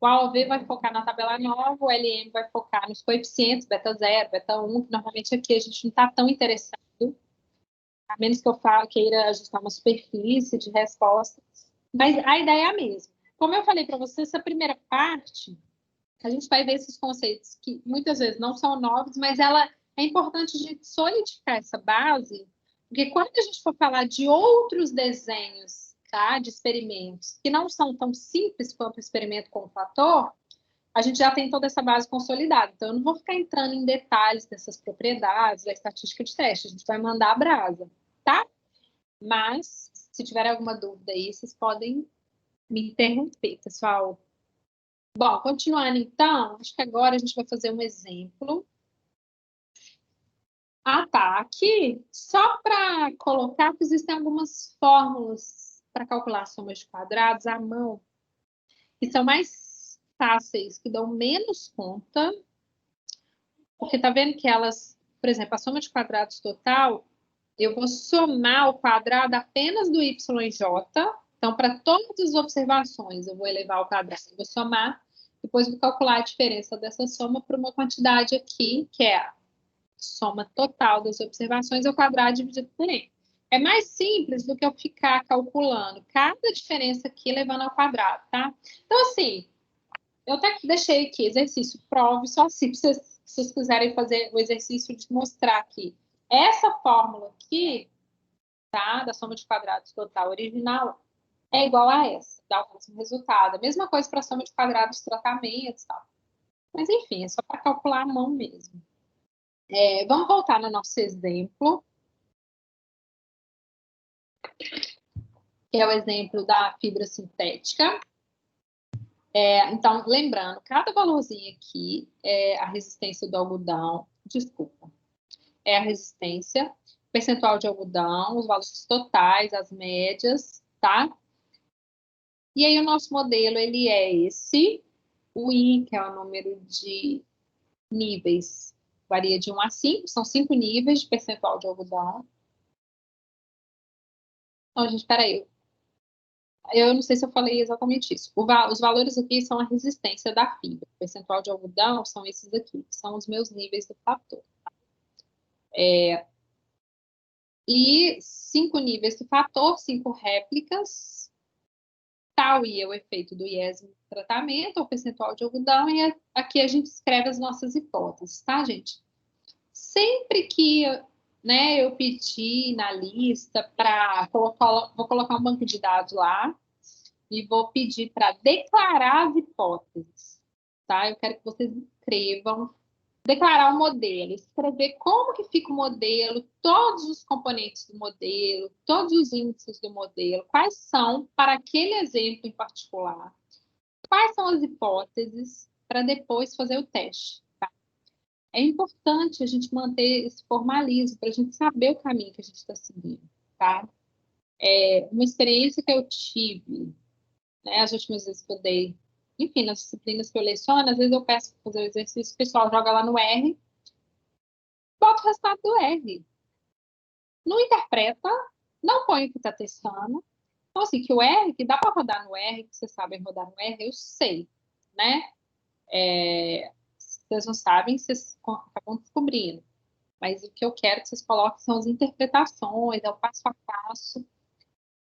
o AOV vai focar na tabela nova, o LM vai focar nos coeficientes, beta 0, beta 1, que normalmente aqui a gente não está tão interessado, a menos que eu queira ajustar uma superfície de resposta. Mas a ideia é a mesma. Como eu falei para você, essa primeira parte, a gente vai ver esses conceitos que muitas vezes não são novos, mas é importante a gente solidificar essa base, porque quando a gente for falar de outros desenhos, tá, de experimentos, que não são tão simples quanto o experimento com o fator, a gente já tem toda essa base consolidada. Então, eu não vou ficar entrando em detalhes dessas propriedades, da estatística de teste, a gente vai mandar a brasa, tá? Mas, se tiver alguma dúvida aí, vocês podem me interromper, pessoal. Bom, continuando então, acho que agora a gente vai fazer um exemplo. Ah, tá. Aqui, só para colocar que existem algumas fórmulas para calcular somas de quadrados à mão, que são mais fáceis, que dão menos conta, porque tá vendo que elas, por exemplo, a soma de quadrados total, eu vou somar o quadrado apenas do y e j. Então, para todas as observações, eu vou elevar ao quadrado, eu vou somar, depois vou calcular a diferença dessa soma para uma quantidade aqui, que é a soma total das observações ao quadrado dividido por n. É mais simples do que eu ficar calculando cada diferença aqui levando ao quadrado, tá? Então, assim, eu até deixei aqui exercício prove, só assim, se vocês quiserem fazer o exercício de mostrar que essa fórmula aqui, tá, da soma de quadrados total original, é igual a essa, dá o mesmo resultado. A mesma coisa para a soma de quadrados dos tratamentos e tal. Mas, enfim, é só para calcular à mão mesmo. Vamos voltar no nosso exemplo, que é o exemplo da fibra sintética. Então, lembrando, cada valorzinho aqui é a resistência do algodão, desculpa, é a resistência, percentual de algodão, os valores totais, as médias, tá? E aí o nosso modelo, ele é esse, o I, que é o número de níveis, varia de 1 a 5, são 5 níveis de percentual de algodão. Então, gente, peraí, eu não sei se eu falei exatamente isso. Os valores aqui são a resistência da fibra. O percentual de algodão são esses aqui, que são os meus níveis do fator. E 5 níveis do fator, 5 réplicas. Tal I é o efeito do iésimo do tratamento, o percentual de algodão, e aqui a gente escreve as nossas hipóteses, tá, gente? Sempre que eu pedir na lista para vou colocar um banco de dados lá, e vou pedir para declarar as hipóteses, tá? Eu quero que vocês escrevam, declarar o modelo, escrever como que fica o modelo, todos os componentes do modelo, todos os índices do modelo, quais são para aquele exemplo em particular, quais são as hipóteses para depois fazer o teste, tá? É importante a gente manter esse formalismo para a gente saber o caminho que a gente está seguindo, tá? Uma experiência que eu tive, né, as últimas vezes que eu dei, enfim, nas disciplinas que eu leciono, às vezes eu peço para fazer o exercício, o pessoal joga lá no R, bota o resultado do R. Não interpreta, não põe o que está testando. Então, assim, que o R, que dá para rodar no R, que vocês sabem rodar no R, eu sei, né? Vocês não sabem, vocês acabam descobrindo. Mas o que eu quero que vocês coloquem são as interpretações, é o passo a passo.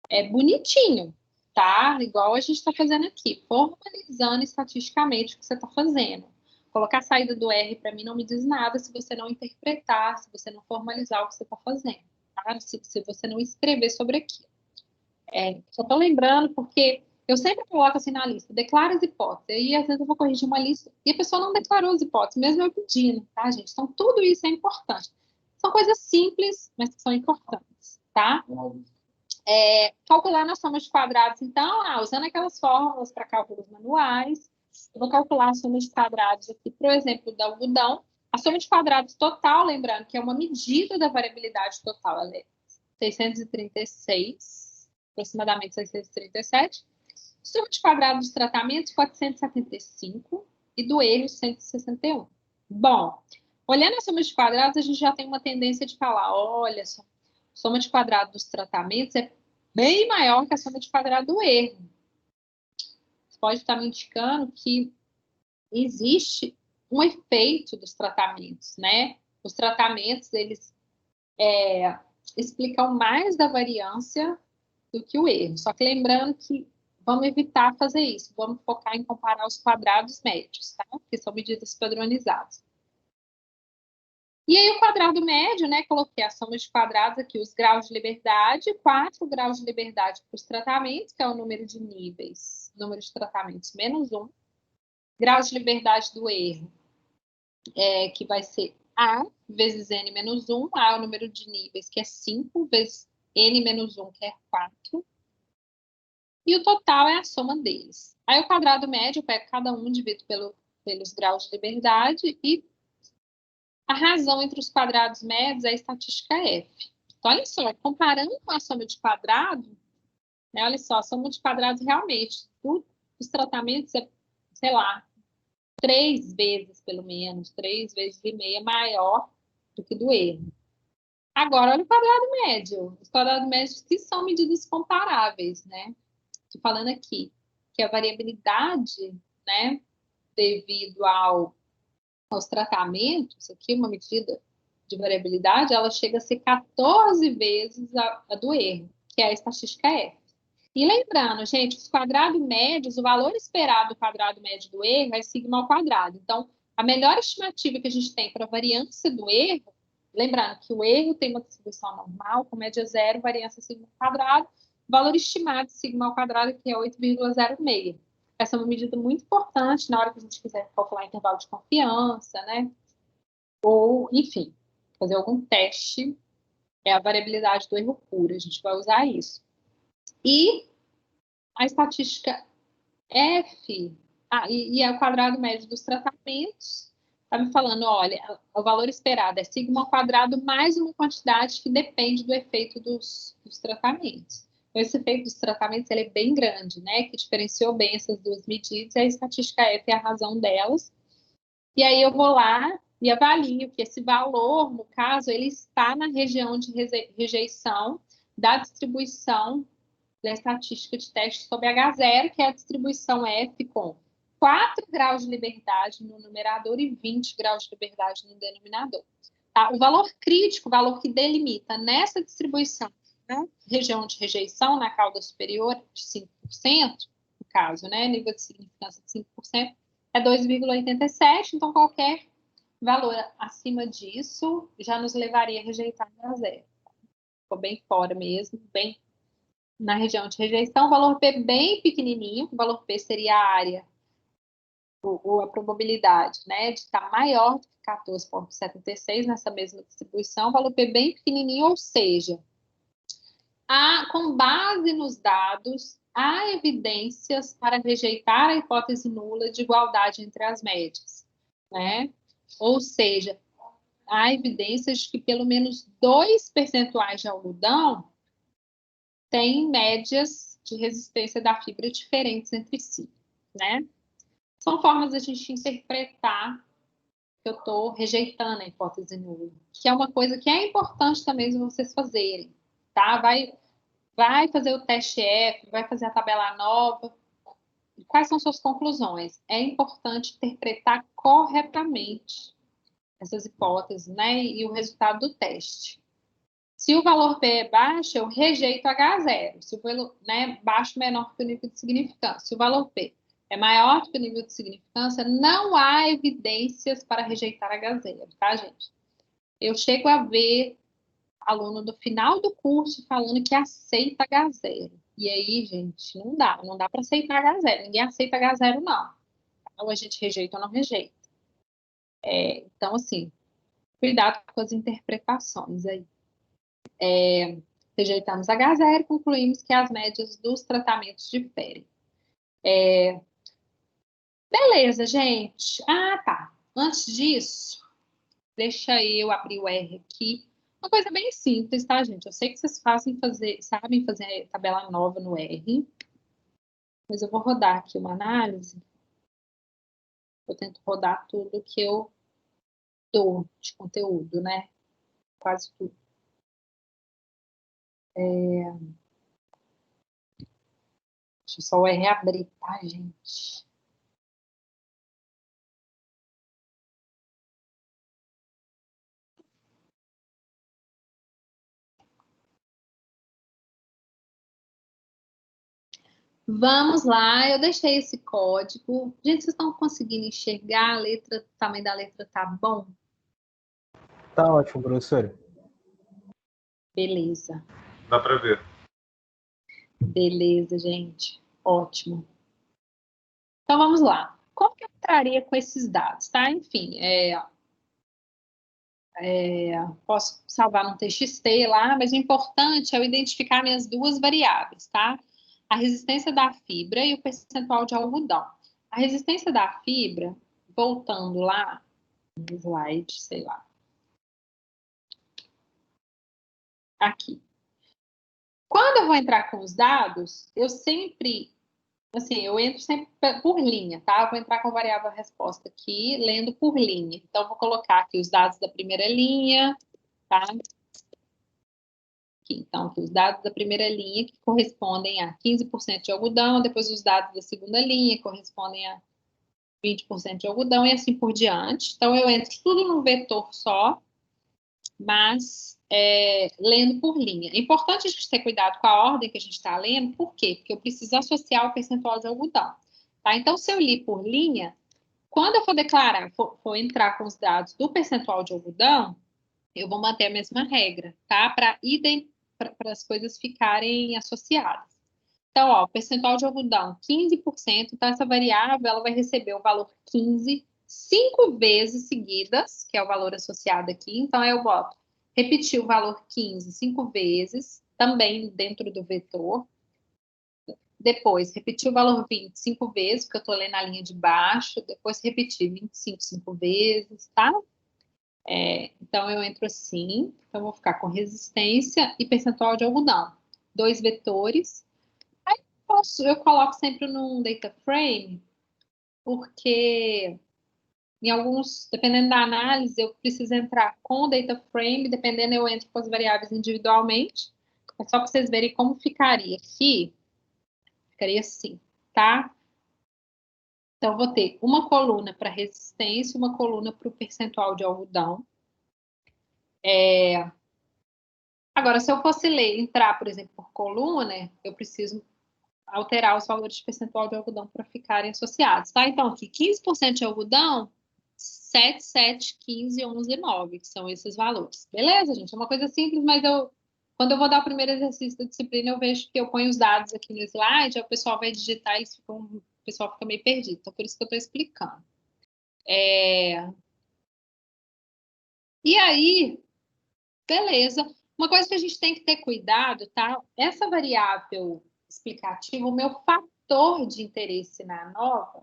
É bonitinho, tá? Igual a gente está fazendo aqui, formalizando estatisticamente o que você está fazendo. Colocar a saída do R para mim não me diz nada se você não interpretar, se você não formalizar o que você está fazendo, tá? Se você não escrever sobre aquilo. Só estou lembrando porque eu sempre coloco assim na lista, declara as hipóteses, e às vezes eu vou corrigir uma lista e a pessoa não declarou as hipóteses, mesmo eu pedindo, tá, gente? Então tudo isso é importante. São coisas simples, mas que são importantes, tá? Calcular nas somas de quadrados, então, usando aquelas fórmulas para cálculos manuais, eu vou calcular a soma de quadrados aqui, por exemplo, do algodão. A soma de quadrados total, lembrando que é uma medida da variabilidade total, ela é 636, aproximadamente 637. Soma de quadrados dos tratamentos, 475, e do erro, 161. Bom, olhando a soma de quadrados, a gente já tem uma tendência de falar, olha só, soma de quadrado dos tratamentos é bem maior que a soma de quadrado do erro. Você pode estar me indicando que existe um efeito dos tratamentos, né? Os tratamentos, eles explicam mais da variância do que o erro. Só que lembrando que vamos evitar fazer isso. Vamos focar em comparar os quadrados médios, tá? Que são medidas padronizadas. E aí o quadrado médio, né, coloquei a soma de quadrados aqui, os graus de liberdade, 4 graus de liberdade para os tratamentos, que é o número de níveis, número de tratamentos menos 1. Graus de liberdade do erro, que vai ser A vezes N menos 1. A é o número de níveis, que é 5, vezes N menos 1, que é 4. e o total é a soma deles. Aí o quadrado médio, eu pego cada um, divido pelos graus de liberdade, e a razão entre os quadrados médios é a estatística F. Então, olha só, comparando com a soma de quadrado, né, olha só, a soma de quadrados realmente, os tratamentos é, sei lá, 3 vezes, pelo menos, 3 vezes e meia maior do que do erro. Agora, olha o quadrado médio. Os quadrados médios que são medidas comparáveis, né? Estou falando aqui que a variabilidade, né, devido aos tratamentos, aqui uma medida de variabilidade, ela chega a ser 14 vezes a do erro, que é a estatística F. E lembrando, gente, os quadrados médios, o valor esperado do quadrado médio do erro é sigma ao quadrado. Então, a melhor estimativa que a gente tem para a variância do erro, lembrando que o erro tem uma distribuição normal, com média zero, variância sigma ao quadrado, valor estimado de sigma ao quadrado, que é 8,06. Essa é uma medida muito importante na hora que a gente quiser calcular intervalo de confiança, né? Ou, enfim, fazer algum teste, é a variabilidade do erro puro, a gente vai usar isso. E a estatística F, e é o quadrado médio dos tratamentos, está me falando, olha, o valor esperado é sigma ao quadrado mais uma quantidade que depende do efeito dos tratamentos. Então, esse efeito dos tratamentos ele é bem grande, né? Que diferenciou bem essas duas medidas, e a estatística F é a razão delas. E aí eu vou lá e avalio que esse valor, no caso, ele está na região de rejeição da distribuição da estatística de teste sobre H0, que é a distribuição F com 4 graus de liberdade no numerador e 20 graus de liberdade no denominador. Tá? O valor crítico, o valor que delimita nessa distribuição, né, região de rejeição, na cauda superior de 5%, no caso, né, nível de significância de 5%, é 2,87, então qualquer valor acima disso já nos levaria a rejeitar H0. Ficou bem fora mesmo, bem na região de rejeição, o valor P bem pequenininho, o valor P seria a área, ou a probabilidade, né, de estar maior do que 14,76 nessa mesma distribuição, o valor P bem pequenininho, ou seja, com base nos dados, há evidências para rejeitar a hipótese nula de igualdade entre as médias, né? Ou seja, há evidências de que pelo menos 2 percentuais de algodão têm médias de resistência da fibra diferentes entre si, né? São formas de a gente interpretar que eu estou rejeitando a hipótese nula, que é uma coisa que é importante também de vocês fazerem, tá? Vai fazer o teste F, vai fazer a tabela nova. Quais são suas conclusões? É importante interpretar corretamente essas hipóteses, né? E o resultado do teste. Se o valor P é baixo, eu rejeito H0. Se o valor, né, baixo menor que o nível de significância. Se o valor P é maior que o nível de significância, não há evidências para rejeitar H0, tá, gente? Eu chego a ver aluno do final do curso falando que aceita H0. E aí, gente, não dá para aceitar H0. Ninguém aceita H0, não. Ou a gente rejeita ou não rejeita. Então, assim, cuidado com as interpretações aí. Rejeitamos H0 e concluímos que as médias dos tratamentos diferem. Beleza, gente. Tá. Antes disso, deixa eu abrir o R aqui. Uma coisa bem simples, tá, gente? Eu sei que vocês sabem fazer tabela nova no R, mas eu vou rodar aqui uma análise. Eu tento rodar tudo que eu dou de conteúdo, né? Quase tudo. Deixa eu só o R abrir, tá, gente? Vamos lá, eu deixei esse código. Gente, vocês estão conseguindo enxergar a letra, o tamanho da letra tá bom? Tá ótimo, professor. Beleza. Dá para ver. Beleza, gente. Ótimo. Então, vamos lá. Como que eu entraria com esses dados, tá? Enfim, posso salvar no TXT lá, mas o importante é eu identificar minhas duas variáveis, tá? a resistência da fibra e o percentual de algodão. A resistência da fibra, voltando lá no slide, sei lá. Aqui. Quando eu vou entrar com os dados, eu sempre, assim, eu entro sempre por linha, tá? Eu vou entrar com a variável resposta aqui, lendo por linha. Então, eu vou colocar aqui os dados da primeira linha, tá? Aqui, então, aqui os dados da primeira linha, que correspondem a 15% de algodão, depois os dados da segunda linha, que correspondem a 20% de algodão, e assim por diante. Então, eu entro tudo num vetor só, mas lendo por linha. É importante a gente ter cuidado com a ordem que a gente está lendo, por quê? Porque eu preciso associar o percentual de algodão. Tá? Então, se eu li por linha, quando eu for declarar, for entrar com os dados do percentual de algodão, eu vou manter a mesma regra, tá? Para as coisas ficarem associadas. Então, ó, percentual de algodão, 15%, então essa variável ela vai receber o valor 15 5 vezes seguidas, que é o valor associado aqui. Então, eu boto repetir o valor 15 5 vezes, também dentro do vetor. Depois, repetir o valor 20 5 vezes, porque eu estou lendo a linha de baixo. Depois, repetir 25 5 vezes, tá? Então, eu entro assim. Então, eu vou ficar com resistência e percentual de algodão. 2 vetores. Aí, eu coloco sempre num data frame, porque em alguns, dependendo da análise, eu preciso entrar com o data frame, dependendo eu entro com as variáveis individualmente. É só para vocês verem como ficaria aqui. Ficaria assim, tá? Então, eu vou ter uma coluna para resistência, uma coluna para o percentual de algodão. Agora, se eu fosse entrar, por exemplo, por coluna, eu preciso alterar os valores de percentual de algodão para ficarem associados, tá? Então, aqui, 15% de algodão, 7, 7, 15, 11, 9, que são esses valores. Beleza, gente? É uma coisa simples, mas quando eu vou dar o primeiro exercício da disciplina, eu vejo que eu ponho os dados aqui no slide, aí o pessoal vai digitar e o pessoal fica meio perdido. Então, por isso que eu estou explicando. E aí, beleza. Uma coisa que a gente tem que ter cuidado, tá? Essa variável explicativa, o meu fator de interesse na nova,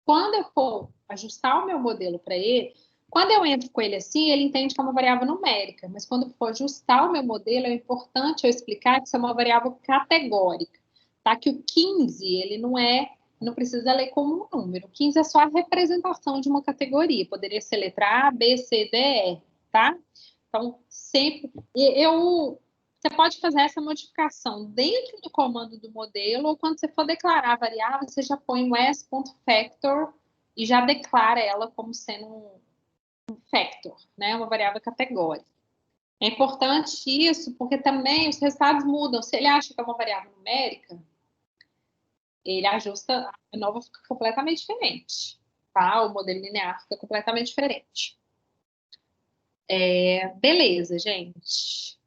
quando eu for ajustar o meu modelo para ele, quando eu entro com ele assim, ele entende que é uma variável numérica, mas quando eu for ajustar o meu modelo, é importante eu explicar que isso é uma variável categórica, tá? Que o 15, ele não precisa ler como um número. O 15 é só a representação de uma categoria. Poderia ser letra A, B, C, D, E, tá? Então, sempre... Você pode fazer essa modificação dentro do comando do modelo, ou quando você for declarar a variável, você já põe o s.factor e já declara ela como sendo um factor, né? Uma variável categórica. É importante isso, porque também os resultados mudam. Se ele acha que é uma variável numérica, ele ajusta, a nova fica completamente diferente, tá? O modelo linear fica completamente diferente. Beleza, gente.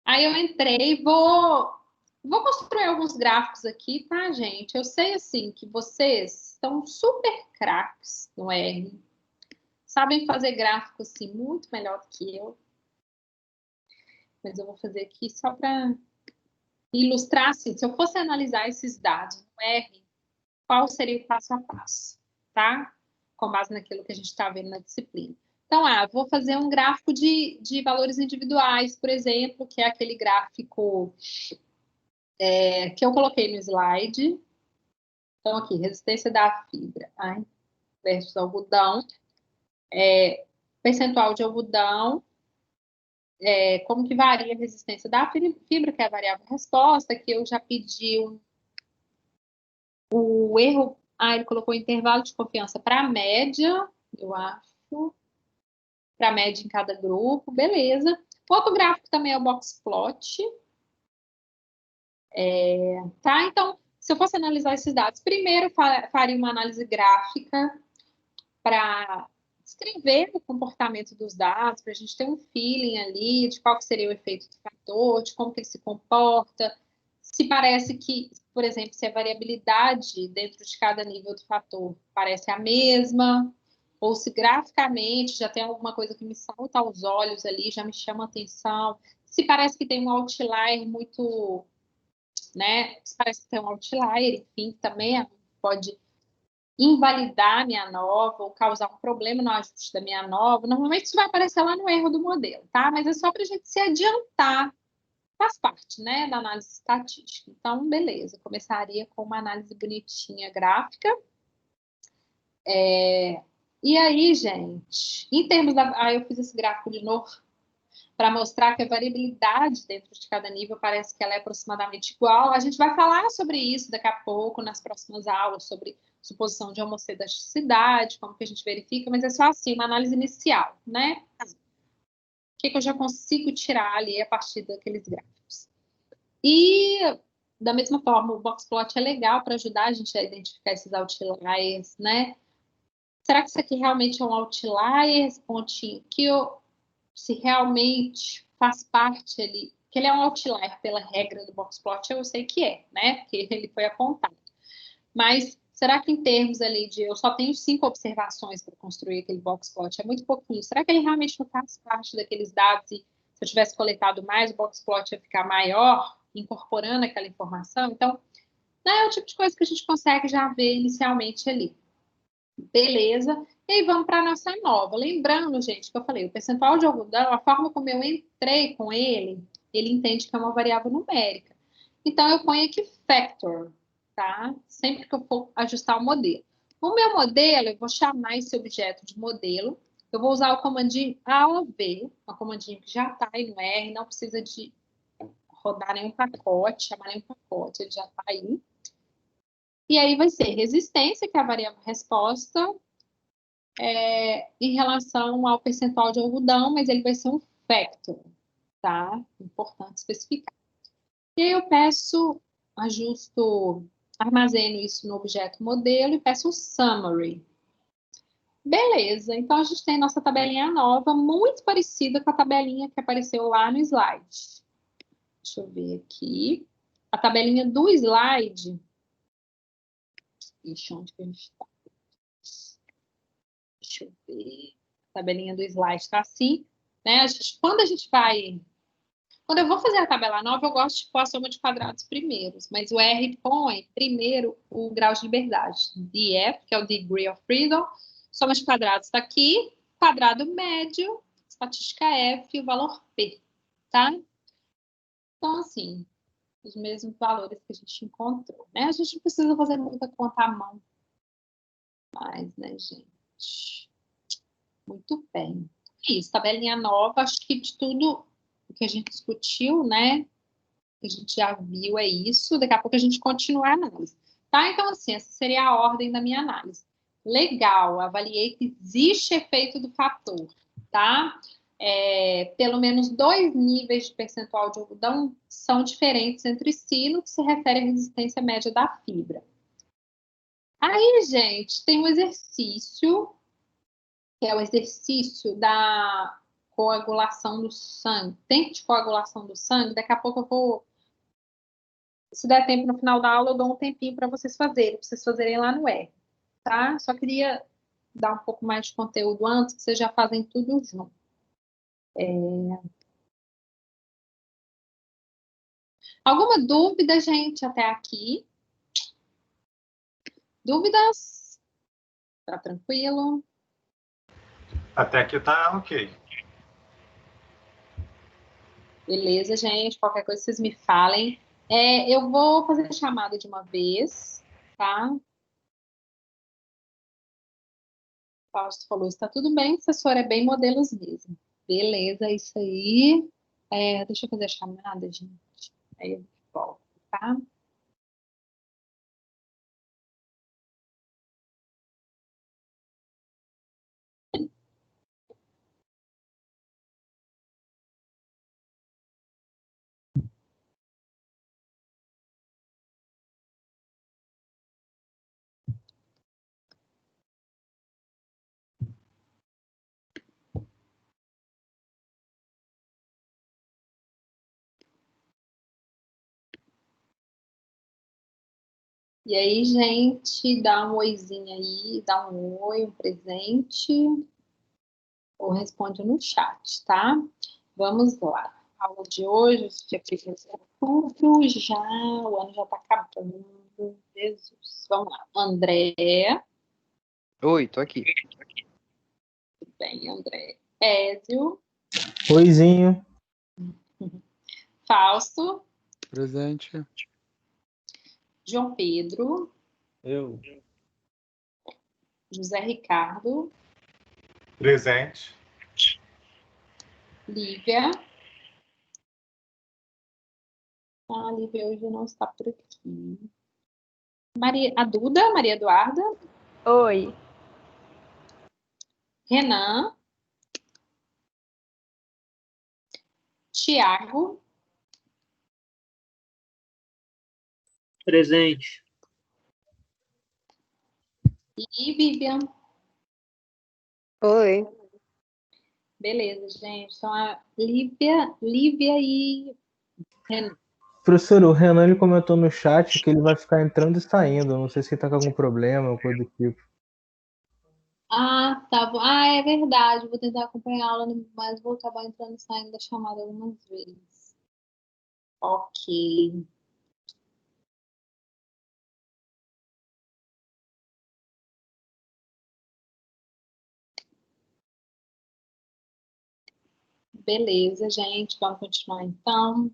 Aí eu entrei, vou construir alguns gráficos aqui, tá, gente? Eu sei, assim, que vocês são super craques no R. Sabem fazer gráfico, assim, muito melhor do que eu. Mas eu vou fazer aqui só para ilustrar, assim, se eu fosse analisar esses dados no R, qual seria o passo a passo, tá? Com base naquilo que a gente está vendo na disciplina. Então, vou fazer um gráfico de valores individuais, por exemplo, que é aquele gráfico que eu coloquei no slide. Então, aqui, resistência da fibra versus algodão. Percentual de algodão. Como que varia a resistência da fibra, que é a variável resposta, que eu já pedi o erro. Ele colocou intervalo de confiança para a média, eu acho. Para a média em cada grupo, beleza. Outro gráfico também é o box plot. Tá? Então, se eu fosse analisar esses dados, primeiro faria uma análise gráfica para descrever o comportamento dos dados, para a gente ter um feeling ali de qual seria o efeito do fator, de como que ele se comporta, se parece que, por exemplo, se a variabilidade dentro de cada nível do fator parece a mesma, ou se graficamente já tem alguma coisa que me salta aos olhos ali, já me chama a atenção, se parece que tem um outlier muito né? Parece ter um outlier, enfim, também pode invalidar a minha nova ou causar um problema no ajuste da minha nova. Normalmente isso vai aparecer lá no erro do modelo, tá? Mas é só para a gente se adiantar. Faz parte, né, da análise estatística. Então, beleza. Começaria com uma análise bonitinha gráfica. E aí, gente, em termos da... Ah, eu fiz esse gráfico de novo para mostrar que a variabilidade dentro de cada nível parece que ela é aproximadamente igual. A gente vai falar sobre isso daqui a pouco, nas próximas aulas, sobre suposição de homocedaticidade, como que a gente verifica, mas é só assim, uma análise inicial, né? O que eu já consigo tirar ali a partir daqueles gráficos. E, da mesma forma, o boxplot é legal para ajudar a gente a identificar esses outliers, né? Será que isso aqui realmente é um outlier, esse pontinho aqui, ou se realmente faz parte ali, que ele é um outlier pela regra do boxplot, eu sei que é, né? Porque ele foi apontado. Mas será que em termos ali de eu só tenho 5 observações para construir aquele boxplot, é muito pouquinho. Será que ele realmente não faz parte daqueles dados e se eu tivesse coletado mais, o boxplot ia ficar maior, incorporando aquela informação? Então, né, é o tipo de coisa que a gente consegue já ver inicialmente ali. Beleza. E aí vamos para a nossa nova. Lembrando, gente, que eu falei, o percentual de algodão, a forma como eu entrei com ele, ele entende que é uma variável numérica. Então, eu ponho aqui factor, tá? Sempre que eu for ajustar o modelo. O meu modelo, eu vou chamar esse objeto de modelo. Eu vou usar o comandinho AOV, um comandinho que já está aí no R, não precisa de rodar nenhum pacote, chamar nenhum pacote, ele já está aí. E aí vai ser resistência, que é a variável resposta, em relação ao percentual de algodão, mas ele vai ser um factor, tá? Importante especificar. E aí eu peço, ajusto, armazeno isso no objeto modelo e peço um summary. Beleza, então a gente tem nossa tabelinha nova, muito parecida com a tabelinha que apareceu lá no slide. Deixa eu ver aqui. A tabelinha do slide. Ixi, onde que a gente está? Deixa eu ver. A tabelinha do slide está assim, né? Quando a gente vai... Quando eu vou fazer a tabela nova, eu gosto de pôr a soma de quadrados primeiros, mas o R põe primeiro o grau de liberdade. DF, que é o Degree of Freedom, soma de quadrados está aqui, quadrado médio, estatística F e o valor P, tá? Então, assim, os mesmos valores que a gente encontrou, né? A gente não precisa fazer muita conta à mão mais, né, gente? Muito bem. Isso, tabelinha nova, acho que de tudo que a gente discutiu, né? Que a gente já viu é isso. Daqui a pouco a gente continua a análise. Tá? Então, assim, essa seria a ordem da minha análise. Legal, avaliei que existe efeito do fator, tá? Pelo menos 2 níveis de percentual de algodão são diferentes entre si no que se refere à resistência média da fibra. Aí, gente, tem um exercício, que é o exercício da coagulação do sangue. Tempo de coagulação do sangue, daqui a pouco eu vou... Se der tempo no final da aula, eu dou um tempinho para vocês fazerem lá no R, tá? Só queria dar um pouco mais de conteúdo antes, que vocês já fazem tudo junto. Alguma dúvida, gente, até aqui? Dúvidas? Tá tranquilo? Até aqui tá ok. Beleza, gente. Qualquer coisa vocês me falem. Eu vou fazer a chamada de uma vez, tá? Fausto falou, está tudo bem, professor, é bem modelos mesmo. Beleza, é isso aí. Deixa eu fazer a chamada, gente. Aí eu volto, tá? E aí, gente, dá um oizinho aí, dá um oi, um presente, ou responde no chat, tá? Vamos lá. aula de hoje, dia 1º de outubro, já, o ano já está acabando. Jesus. Vamos lá. André. Oi, tô aqui. Tudo bem, André. Ézio. Oizinho. Fausto. Presente. João Pedro. Eu. José Ricardo. Presente. Lívia. A Lívia hoje não está por aqui. A Duda, Maria Eduarda. Oi. Renan. Tiago. Presente. E Vivian. Oi. Beleza, gente. Então, a Lívia e Renan. Professor, o Renan ele comentou no chat que ele vai ficar entrando e saindo. Não sei se ele tá com algum problema ou coisa do tipo. Ah, tá bom. Ah, é verdade. Vou tentar acompanhar a aula, mas vou acabar entrando e saindo da chamada algumas vezes. Ok. Beleza, gente. Vamos continuar então.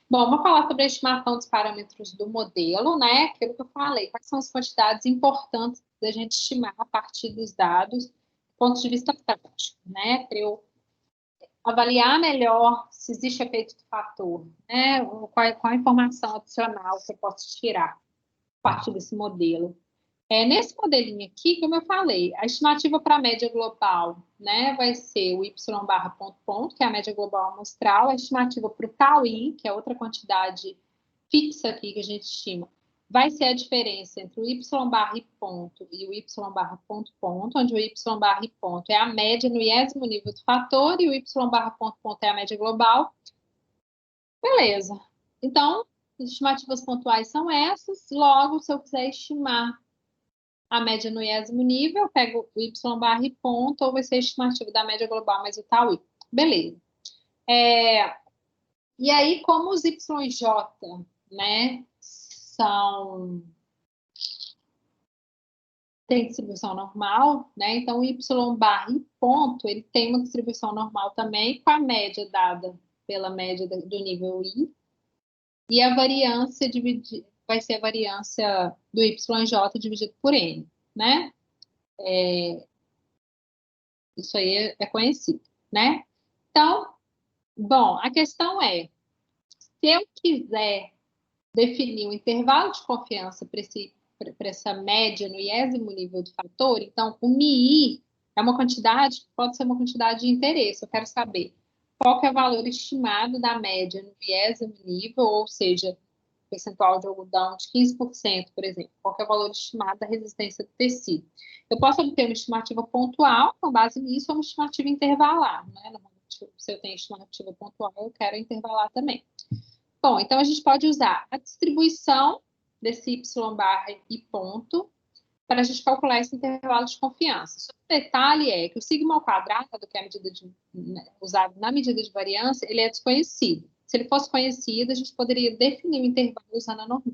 Bom, vamos falar sobre a estimação dos parâmetros do modelo, né? Aquilo que eu falei. Quais são as quantidades importantes da gente estimar a partir dos dados, do ponto de vista prático, né? Para eu avaliar melhor se existe efeito do fator, né? Qual a informação adicional que eu posso tirar a partir desse modelo. Nesse modelinho aqui, como eu falei, a estimativa para a média global, né, vai ser o y barra ponto, que é a média global amostral, a estimativa para o tau-i, que é outra quantidade fixa aqui que a gente estima, vai ser a diferença entre o y barra e ponto e o y barra ponto, onde o y barra e ponto é a média no iésimo nível do fator e o y barra ponto é a média global. Beleza. Então, as estimativas pontuais são essas. Logo, se eu quiser estimar a média no iésimo nível, eu pego o y barra e ponto, ou vai ser a estimativa da média global mais o tau-i. Beleza. E aí, como os YJ, né, tem distribuição normal, né? Então, o y barra e ponto, ele tem uma distribuição normal também, com a média dada pela média do nível I, e a variância vai ser a variância do YJ dividido por N, né? Isso aí é conhecido, né? Então, bom, a questão é, se eu quiser definir um intervalo de confiança para essa média no iésimo nível do fator, então, o MI é uma quantidade, pode ser uma quantidade de interesse. Eu quero saber qual que é o valor estimado da média no iésimo nível, ou seja, percentual de algodão de 15%, por exemplo. Qual que é o valor estimado da resistência do tecido? Eu posso obter uma estimativa pontual, com base nisso, ou uma estimativa intervalar, né? Normalmente, se eu tenho estimativa pontual, eu quero intervalar também. Bom, então a gente pode usar a distribuição desse y barra e ponto para a gente calcular esse intervalo de confiança. O detalhe é que o sigma ao quadrado, que é a medida usado na medida de variância, ele é desconhecido. Se ele fosse conhecido, a gente poderia definir o intervalo usando a norma.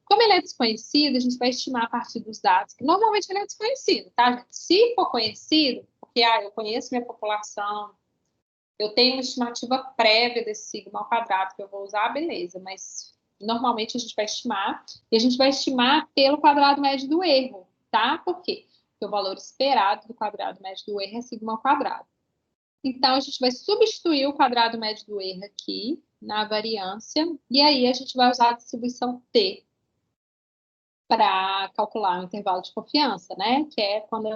Como ele é desconhecido, a gente vai estimar a partir dos dados, que normalmente ele é desconhecido, tá, gente? Se for conhecido, porque eu conheço minha população, eu tenho uma estimativa prévia desse sigma ao quadrado que eu vou usar, beleza, mas normalmente a gente vai estimar, e a gente vai estimar pelo quadrado médio do erro, tá? Por quê? Porque o valor esperado do quadrado médio do erro é sigma ao quadrado. Então, a gente vai substituir o quadrado médio do erro aqui na variância, e aí a gente vai usar a distribuição T para calcular o intervalo de confiança, né? Que é quando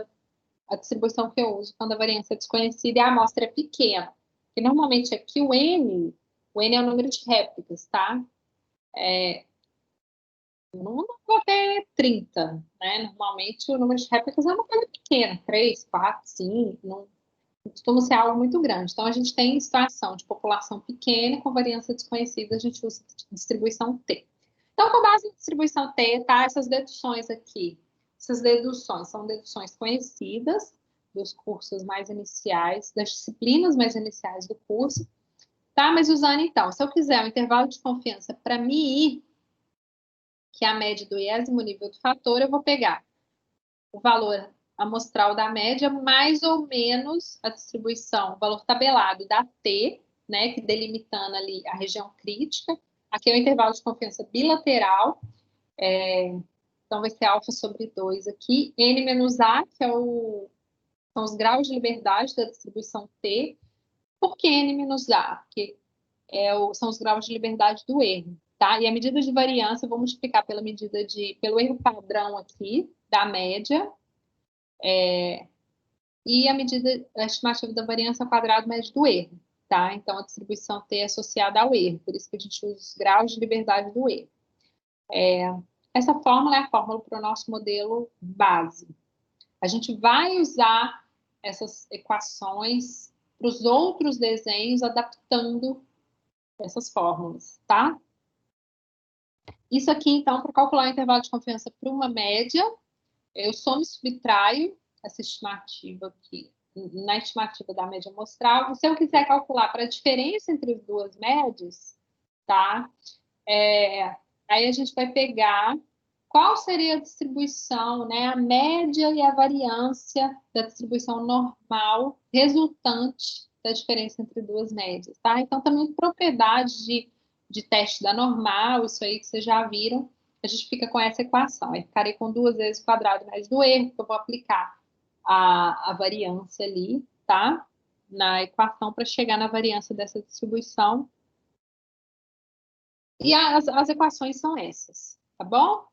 a distribuição que eu uso quando a variância é desconhecida e a amostra é pequena. Porque normalmente aqui o N é o número de réplicas, tá? Não vou ter 30, né? Normalmente o número de réplicas é uma coisa pequena, 3, 4, 5, não costuma ser algo muito grande. Então, a gente tem situação de população pequena com variância desconhecida, a gente usa distribuição T. Então, com base em distribuição T, tá? Essas deduções aqui, essas deduções são deduções conhecidas dos cursos mais iniciais, das disciplinas mais iniciais do curso, tá? Mas usando, então, se eu quiser um intervalo de confiança para MI, que é a média do iésimo nível do fator, eu vou pegar o valor amostral da média, mais ou menos a distribuição, o valor tabelado da T, né, que delimitando ali a região crítica. Aqui é o intervalo de confiança bilateral, então vai ser alfa sobre 2 aqui, N menos A, que são os graus de liberdade da distribuição T. Por que N menos A? Porque são os graus de liberdade do erro, tá? E a medida de variância eu vou multiplicar pelo erro padrão aqui, da média, e a estimativa da variância ao quadrado médio do erro, tá? Então, a distribuição T é associada ao erro, por isso que a gente usa os graus de liberdade do erro. Essa fórmula é a fórmula para o nosso modelo base. A gente vai usar essas equações para os outros desenhos, adaptando essas fórmulas, tá? Isso aqui, então, para calcular o intervalo de confiança para uma média, eu somo e subtraio essa estimativa aqui, na estimativa da média amostral. E se eu quiser calcular para a diferença entre as duas médias, tá? Aí a gente vai pegar qual seria a distribuição, né? A média e a variância da distribuição normal resultante da diferença entre duas médias, tá? Então, também propriedade de teste da normal, isso aí que vocês já viram, a gente fica com essa equação. Aí ficarei com 2 vezes o quadrado médio do erro, que eu vou aplicar a variância ali, tá? Na equação para chegar na variância dessa distribuição. E as equações são essas, tá bom?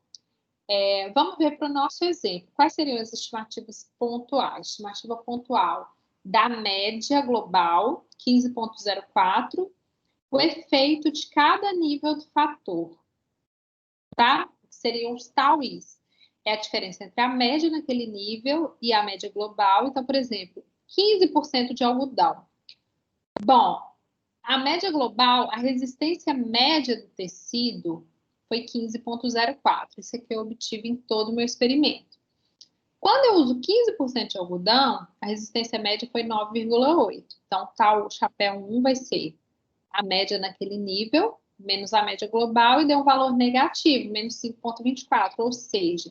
Vamos ver para o nosso exemplo. Quais seriam as estimativas pontuais? Estimativa pontual da média global, 15,04, o efeito de cada nível do fator, tá? Seriam os tau's. É a diferença entre a média naquele nível e a média global. Então, por exemplo, 15% de algodão. Bom, a média global, a resistência média do tecido foi 15,04. Isso aqui eu obtive em todo o meu experimento. Quando eu uso 15% de algodão, a resistência média foi 9,8. Então, tal chapéu 1 vai ser a média naquele nível, menos a média global, e deu um valor negativo, menos 5,24. Ou seja,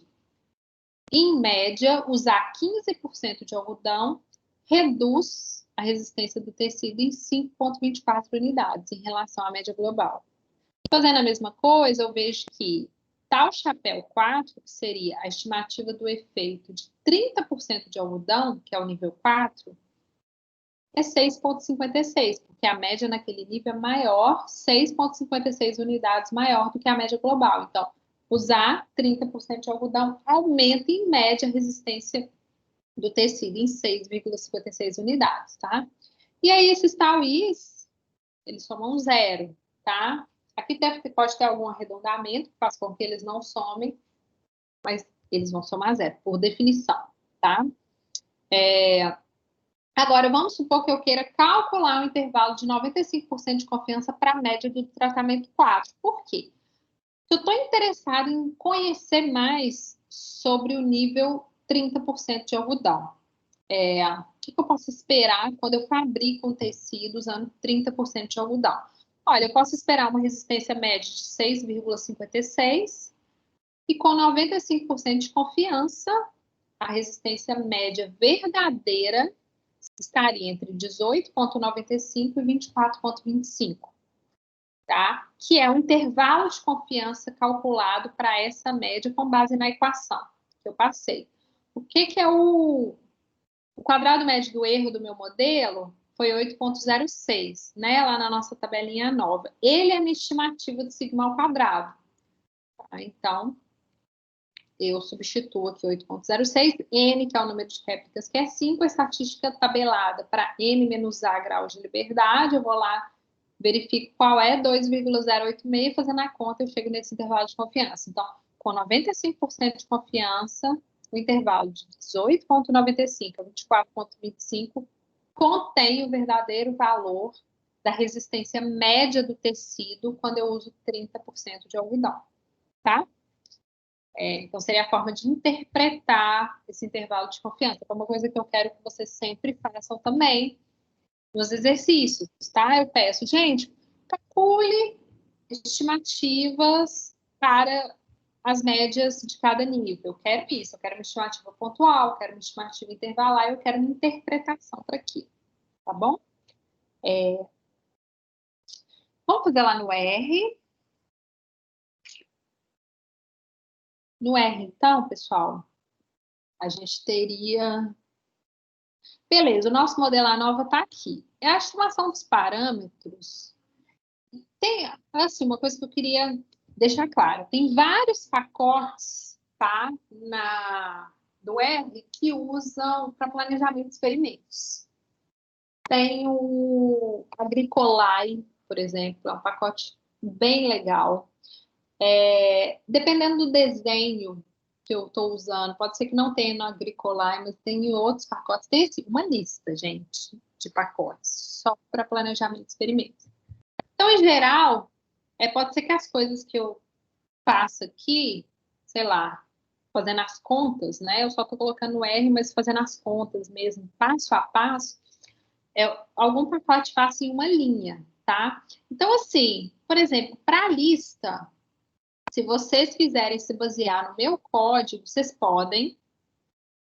em média, usar 15% de algodão reduz a resistência do tecido em 5,24 unidades em relação à média global. Fazendo a mesma coisa, eu vejo que tal chapéu 4, que seria a estimativa do efeito de 30% de algodão, que é o nível 4, é 6,56, porque a média naquele nível é maior, 6,56 unidades maior do que a média global. Então, usar 30% de algodão aumenta, em média, a resistência do tecido em 6,56 unidades, tá? E aí, esses tau's, eles somam 0, tá? Aqui pode ter algum arredondamento, que faz com que eles não somem, mas eles vão somar 0, por definição, tá? Agora, vamos supor que eu queira calcular um intervalo de 95% de confiança para a média do tratamento 4. Por quê? Eu estou interessada em conhecer mais sobre o nível 30% de algodão. O que eu posso esperar quando eu fabrico um tecido usando 30% de algodão? Olha, eu posso esperar uma resistência média de 6,56 e com 95% de confiança, a resistência média verdadeira estaria entre 18,95 e 24,25, tá? Que é o intervalo de confiança calculado para essa média com base na equação que eu passei. O que é o quadrado médio do erro do meu modelo? Foi 8,06, né? Lá na nossa tabelinha nova. Ele é a minha estimativa de sigma ao quadrado. Tá? Então, eu substituo aqui 8,06, N, que é o número de réplicas, que é 5, a estatística tabelada para N menos A graus de liberdade, eu vou lá, verifico qual é, 2,086, fazendo a conta, eu chego nesse intervalo de confiança. Então, com 95% de confiança, o intervalo de 18,95 a 24,25 contém o verdadeiro valor da resistência média do tecido quando eu uso 30% de algodão. tá? Então, seria a forma de interpretar esse intervalo de confiança. É uma coisa que eu quero que vocês sempre façam também nos exercícios, tá? Eu peço, gente, calcule estimativas para as médias de cada nível. Eu quero isso, eu quero uma estimativa pontual, eu quero uma estimativa intervalar, eu quero uma interpretação para aqui, tá bom? Vamos fazer lá no R. No R, então, pessoal, a gente teria... Beleza, o nosso modelo ANOVA está aqui. É a estimação dos parâmetros. Tem, assim, uma coisa que eu queria deixar claro. Tem vários pacotes, tá, do R que usam para planejamento de experimentos. Tem o Agricolai, por exemplo, é um pacote bem legal. Dependendo do desenho que eu estou usando, pode ser que não tenha no Agricolai, mas tem em outros pacotes. Tem assim, uma lista, gente, de pacotes, só para planejamento de experimentos. Então, em geral, pode ser que as coisas que eu faço aqui, sei lá, fazendo as contas, né? Eu só estou colocando o R, mas fazendo as contas mesmo, passo a passo, algum pacote faço em uma linha, tá? Então, assim, por exemplo, para a lista, se vocês quiserem se basear no meu código, vocês podem.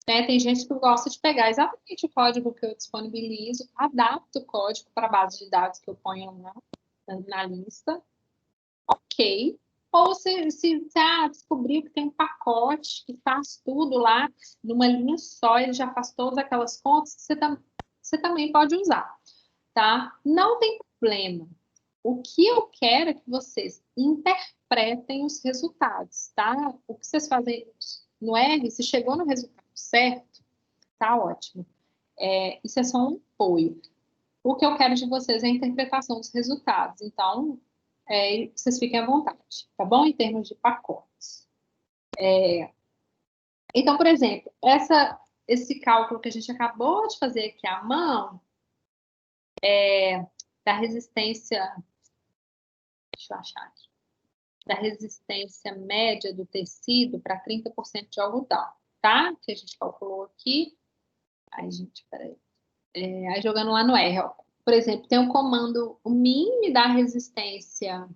Né? Tem gente que gosta de pegar exatamente o código que eu disponibilizo, adapto o código para a base de dados que eu ponho na lista. Ok. Ou se descobriu que tem um pacote que faz tudo lá numa linha só, ele já faz todas aquelas contas, você também pode usar, tá? Não tem problema. O que eu quero é que vocês interpretem os resultados, tá? O que vocês fazem no R, se chegou no resultado certo, tá ótimo. Isso é só um apoio. O que eu quero de vocês é a interpretação dos resultados. Então, vocês fiquem à vontade, tá bom? Em termos de pacotes. Então, por exemplo, esse cálculo que a gente acabou de fazer aqui à mão, da resistência, deixa eu achar aqui, da resistência média do tecido para 30% de algodão, tá? Que a gente calculou aqui. Ai, gente, peraí. Aí jogando lá no R, ó. Por exemplo, tem um comando, o min me dá a resistência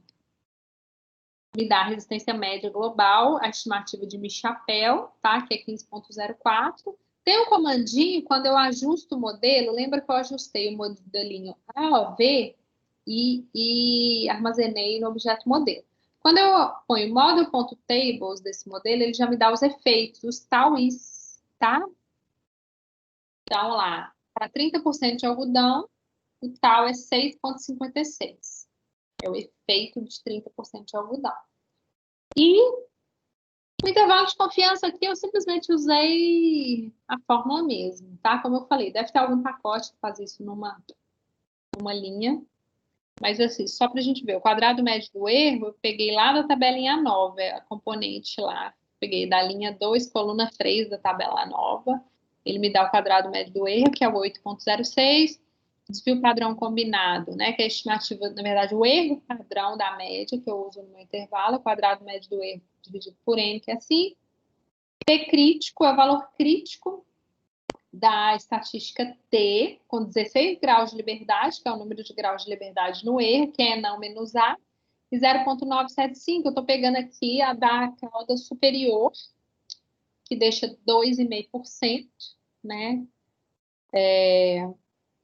média global, a estimativa de Michapel, tá? Que é 15.04. Tem um comandinho, quando eu ajusto o modelo, lembra que eu ajustei o modelinho AOV e armazenei no objeto modelo. Quando eu ponho model.tables desse modelo, ele já me dá os efeitos, os tauis, tá? Então, lá, para 30% de algodão, o tal é 6,56. É o efeito de 30% de algodão. E o intervalo de confiança aqui, eu simplesmente usei a fórmula mesmo, tá? Como eu falei, deve ter algum pacote que faz isso numa linha. Mas assim, só para a gente ver, o quadrado médio do erro, eu peguei lá da tabelinha nova, a componente lá. Peguei da linha 2, coluna 3 da tabela nova. Ele me dá o quadrado médio do erro, que é o 8,06. Desvio padrão combinado, né? Que é a estimativa, na verdade, o erro padrão da média, que eu uso no meu intervalo, o quadrado médio do erro dividido por N, que é assim. P crítico é o valor crítico da estatística T, com 16 graus de liberdade, que é o número de graus de liberdade no erro, que é não menos A, e 0,975, eu estou pegando aqui a da cauda superior, que deixa 2,5%, né?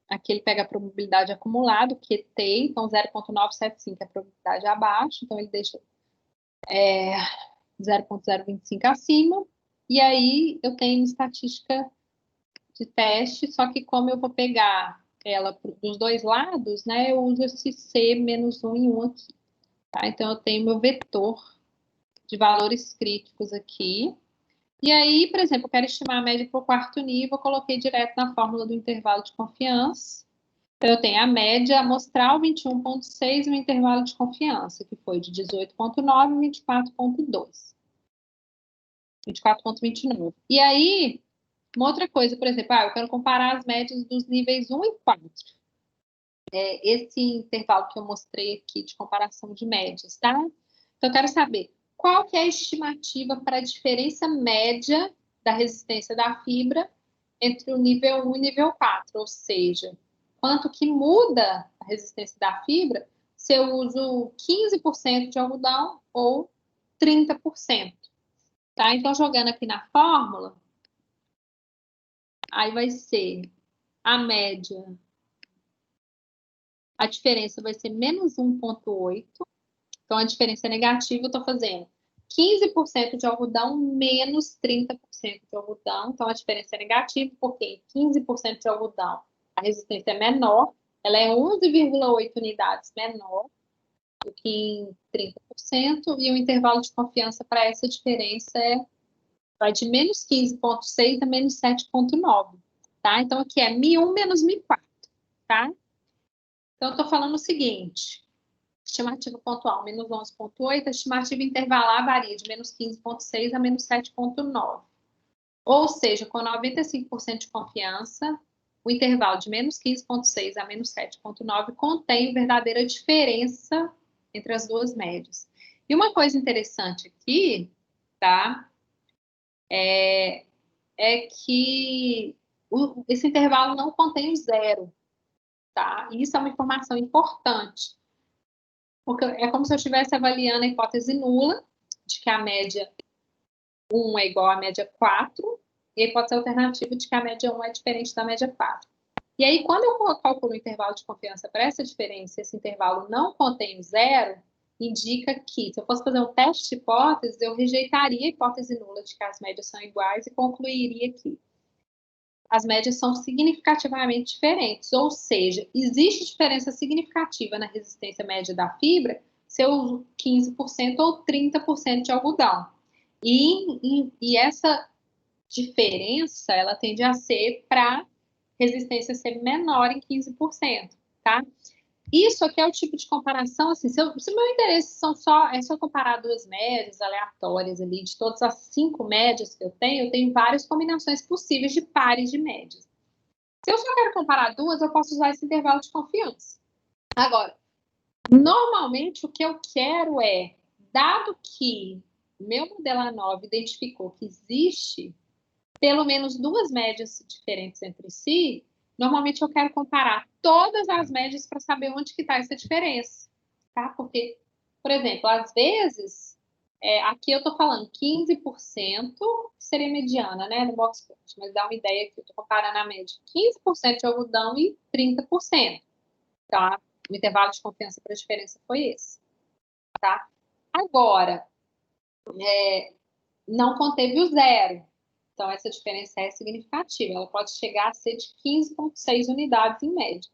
Aqui ele pega a probabilidade acumulada, QT, então 0,975 é a probabilidade abaixo, então ele deixa 0,025 acima, e aí eu tenho estatística de teste, só que como eu vou pegar ela dos dois lados, né, eu uso esse C menos 1 e 1 aqui, tá? Então eu tenho meu vetor de valores críticos aqui, e aí, por exemplo, eu quero estimar a média para o quarto nível, eu coloquei direto na fórmula do intervalo de confiança. Então, eu tenho a média amostral 21,6 e o intervalo de confiança, que foi de 18,9 e 24,2. 24,29. E aí, uma outra coisa, por exemplo, eu quero comparar as médias dos níveis 1 e 4. Esse intervalo que eu mostrei aqui de comparação de médias, tá? Então, eu quero saber qual que é a estimativa para a diferença média da resistência da fibra entre o nível 1 e o nível 4? Ou seja, quanto que muda a resistência da fibra se eu uso 15% de algodão ou 30%? Tá? Então, jogando aqui na fórmula, aí vai ser a média, a diferença vai ser menos 1,8. Então, a diferença é negativa, eu estou fazendo 15% de algodão menos 30% de algodão. Então, a diferença é negativa, porque 15% de algodão, a resistência é menor, ela é 11,8 unidades menor do que em 30%, e o intervalo de confiança para essa diferença vai de menos 15,6 a menos 7,9. Tá? Então, aqui é Mi1 menos Mi4. Tá? Então, eu estou falando o seguinte: estimativa pontual, menos 11,8. A estimativa intervalar varia de menos 15,6 a menos 7,9. Ou seja, com 95% de confiança, o intervalo de menos 15,6 a menos 7,9 contém a verdadeira diferença entre as duas médias. E uma coisa interessante aqui, tá? É que esse intervalo não contém o zero, tá? E isso é uma informação importante. Porque é como se eu estivesse avaliando a hipótese nula, de que a média 1 é igual à média 4, e a hipótese alternativa de que a média 1 é diferente da média 4. E aí, quando eu calculo o intervalo de confiança para essa diferença, esse intervalo não contém o zero, indica que, se eu fosse fazer um teste de hipóteses, eu rejeitaria a hipótese nula de que as médias são iguais e concluiria que as médias são significativamente diferentes, ou seja, existe diferença significativa na resistência média da fibra se eu uso 15% ou 30% de algodão. E essa diferença, ela tende a ser para resistência ser menor em 15%, tá? Isso aqui é o tipo de comparação, assim, se o meu interesse é só comparar duas médias aleatórias ali, de todas as 5 médias que eu tenho várias combinações possíveis de pares de médias. Se eu só quero comparar duas, eu posso usar esse intervalo de confiança. Agora, normalmente o que eu quero é, dado que o meu modelo A9 identificou que existe pelo menos duas médias diferentes entre si, normalmente eu quero comparar todas as médias para saber onde que está essa diferença, tá? Porque, por exemplo, às vezes, aqui eu estou falando 15%, que seria mediana, né, no box plot, mas dá uma ideia que eu estou comparando a média 15% de algodão e 30%, tá? O intervalo de confiança para a diferença foi esse, tá? Agora, não conteve o zero. Então, essa diferença é significativa. Ela pode chegar a ser de 15,6 unidades em média.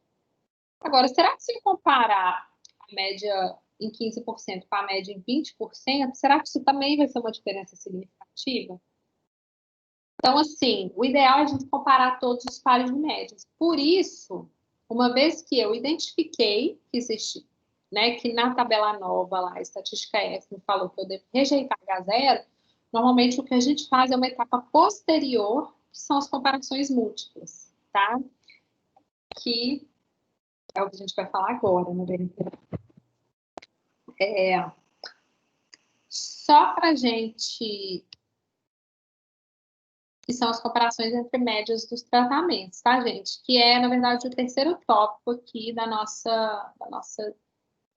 Agora, será que se eu comparar a média em 15% com a média em 20%, será que isso também vai ser uma diferença significativa? Então, assim, o ideal é a gente comparar todos os pares de médias. Por isso, uma vez que eu identifiquei que existe, né, que na tabela nova lá, a estatística F me falou que eu devo rejeitar H0, normalmente o que a gente faz é uma etapa posterior, que são as comparações múltiplas, tá? Que é o que a gente vai falar agora, na verdade. Só para a gente... que são as comparações entre médias dos tratamentos, tá, gente? Que é, na verdade, o terceiro tópico aqui do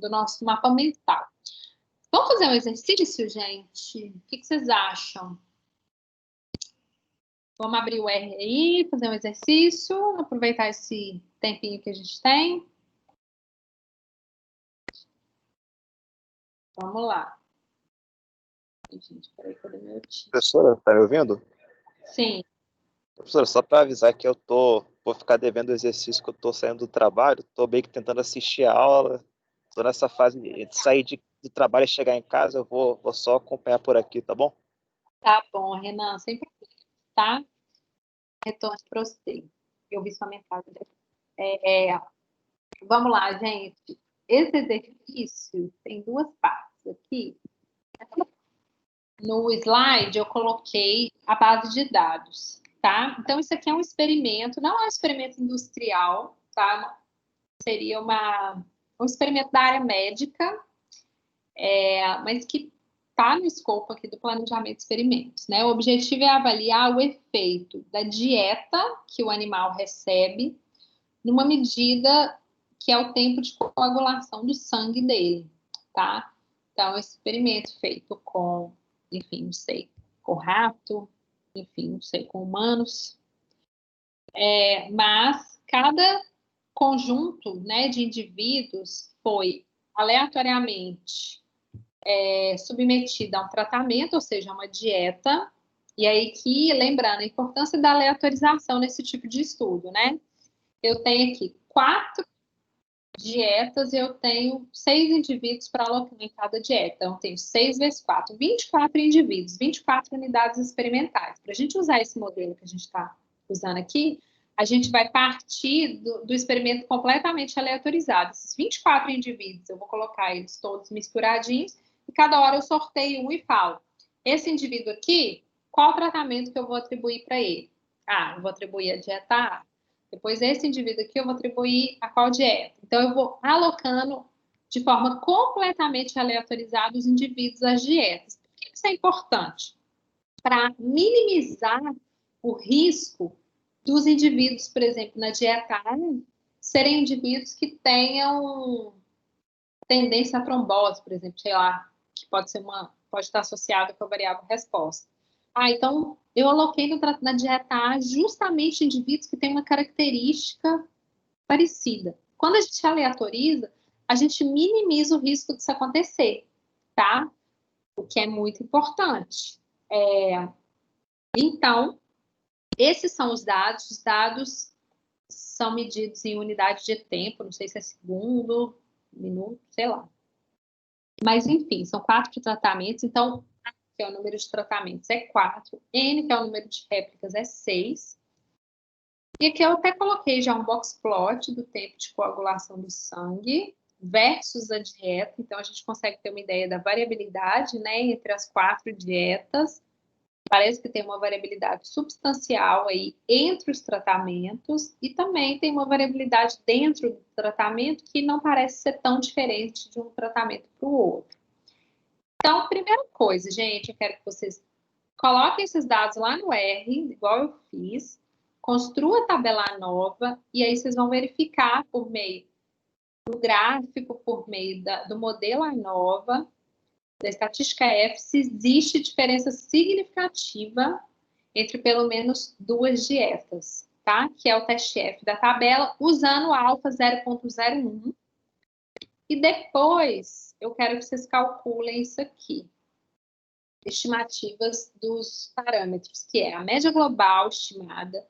nosso mapa mental. Vamos fazer um exercício, gente? O que vocês acham? Vamos abrir o R aí, fazer um exercício, aproveitar esse tempinho que a gente tem. Vamos lá. Gente, peraí, cadê meu time? Professora, tá me ouvindo? Sim. Professora, só para avisar que vou ficar devendo o exercício que eu tô saindo do trabalho, tô meio que tentando assistir a aula, tô nessa fase de sair do trabalho e chegar em casa, eu vou só acompanhar por aqui, tá bom? Tá bom, Renan, sem problema, tá? Retorno para você. Eu vi sua mensagem. Vamos lá, gente. Esse exercício tem duas partes aqui. No slide, eu coloquei a base de dados, tá? Então, isso aqui é um experimento, não é um experimento industrial, tá? Seria um experimento da área médica, mas que está no escopo aqui do planejamento de experimentos, né? O objetivo é avaliar o efeito da dieta que o animal recebe numa medida que é o tempo de coagulação do sangue dele, tá? Então, esse experimento feito com, enfim, não sei, com rato, enfim, não sei, com humanos, mas cada conjunto, né, de indivíduos foi aleatoriamente submetido a um tratamento, ou seja, uma dieta, e aí que, lembrando, a importância da aleatorização nesse tipo de estudo, né? Eu tenho aqui 4 dietas, eu tenho 6 indivíduos para alocar em cada dieta. Então, eu tenho 6 vezes 4, 24 indivíduos, 24 unidades experimentais. Para a gente usar esse modelo que a gente está usando aqui, a gente vai partir do experimento completamente aleatorizado. Esses 24 indivíduos, eu vou colocar eles todos misturadinhos, e cada hora eu sorteio um e falo, esse indivíduo aqui, qual tratamento que eu vou atribuir para ele? Ah, eu vou atribuir a dieta A. Depois, esse indivíduo aqui, eu vou atribuir a qual dieta. Então, eu vou alocando de forma completamente aleatorizada os indivíduos às dietas. Por que isso é importante? Para minimizar o risco dos indivíduos, por exemplo, na dieta A, serem indivíduos que tenham tendência à trombose, por exemplo, sei lá, que pode estar associado com a variável resposta. Então, eu aloquei na dieta A justamente indivíduos que têm uma característica parecida. Quando a gente aleatoriza, a gente minimiza o risco disso acontecer, tá? O que é muito importante. Então, esses são os dados. Os dados são medidos em unidade de tempo, não sei se é segundo, minuto, sei lá. Mas, enfim, são 4 tratamentos. Então, que é o número de tratamentos, é 4. N, que é o número de réplicas, é 6. E aqui eu até coloquei já um box plot do tempo de coagulação do sangue versus a dieta. Então, a gente consegue ter uma ideia da variabilidade, né, entre as 4 dietas. Parece que tem uma variabilidade substancial aí entre os tratamentos e também tem uma variabilidade dentro do tratamento que não parece ser tão diferente de um tratamento para o outro. Então, primeira coisa, gente, eu quero que vocês coloquem esses dados lá no R, igual eu fiz, construa a tabela nova e aí vocês vão verificar por meio do gráfico, por meio do modelo ANOVA, da estatística F, se existe diferença significativa entre pelo menos 2 dietas, tá? Que é o teste F da tabela, usando o alfa 0,01. E depois, eu quero que vocês calculem isso aqui. Estimativas dos parâmetros, que é a média global estimada,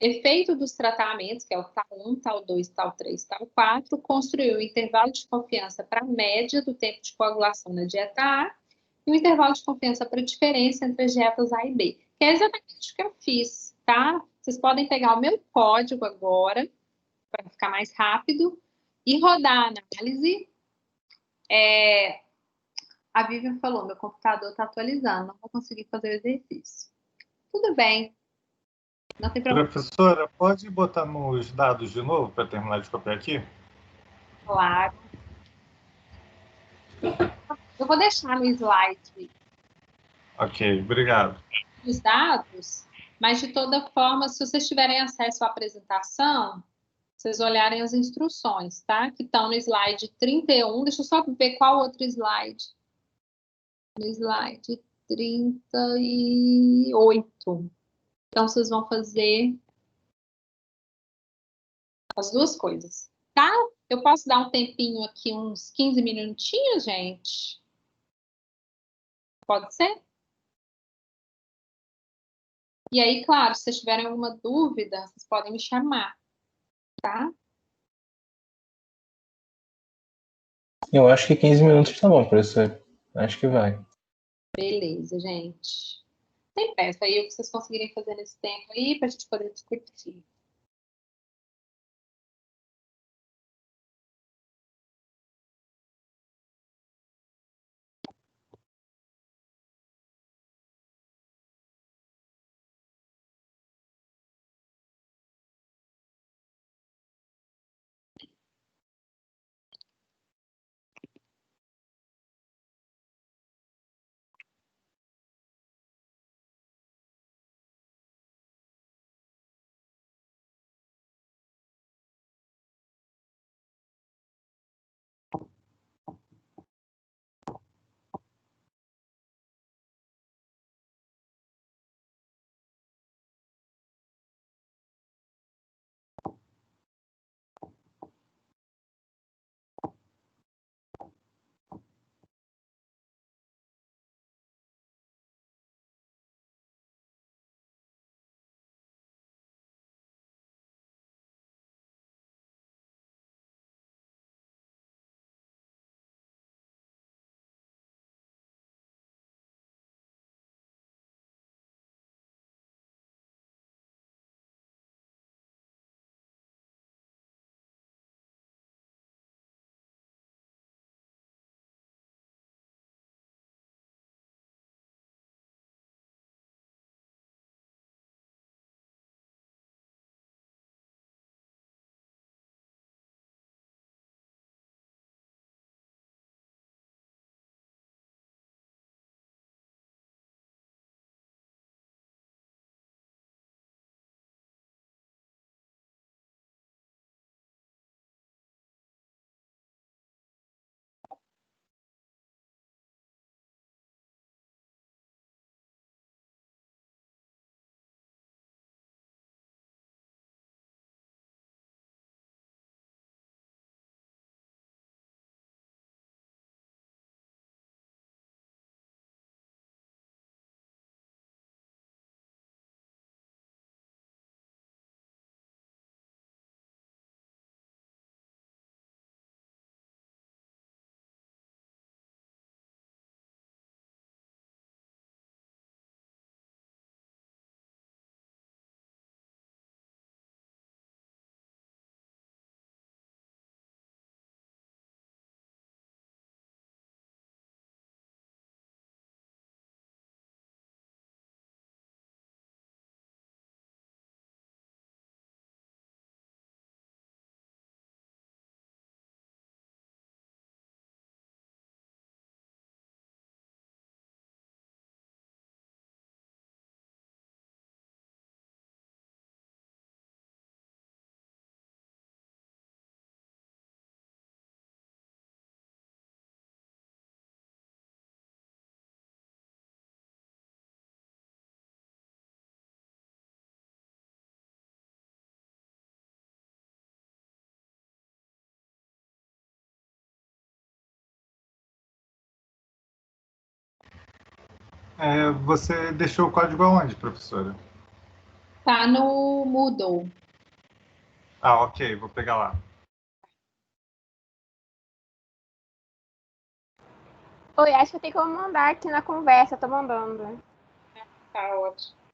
efeito dos tratamentos, que é o tal 1, tal 2, tal 3, tal 4, construiu o intervalo de confiança para a média do tempo de coagulação na dieta A e o intervalo de confiança para a diferença entre as dietas A e B, que é exatamente o que eu fiz, tá? Vocês podem pegar o meu código agora, para ficar mais rápido, e rodar a análise. A Vivian falou, meu computador está atualizando, não vou conseguir fazer o exercício. Tudo bem. Não tem problema. Professora, pode botar nos dados de novo para terminar de copiar aqui? Claro. Eu vou deixar no slide Ok, obrigado. os dados, mas de toda forma, se vocês tiverem acesso à apresentação, vocês olharem as instruções, tá? Que estão no slide 31. Deixa eu só ver qual outro slide. No slide 38. Então, vocês vão fazer as duas coisas, tá? Eu posso dar um tempinho aqui, uns 15 minutinhos, gente? Pode ser? E aí, claro, se vocês tiverem alguma dúvida, vocês podem me chamar, tá? Eu acho que 15 minutos tá bom, professor. Acho que vai. Beleza, gente. Tem peça aí o que vocês conseguirem fazer nesse tempo aí para a gente poder discutir. Você deixou o código aonde, professora? Tá no Moodle. Ah, ok, vou pegar lá. Oi, acho que tem como mandar aqui na conversa, tô mandando. Tá ótimo.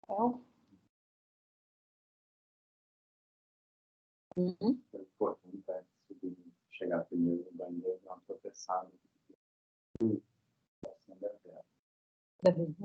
Então, Importante subir, chegar primeiro no banheiro, dar uma tropeçada. tá bem.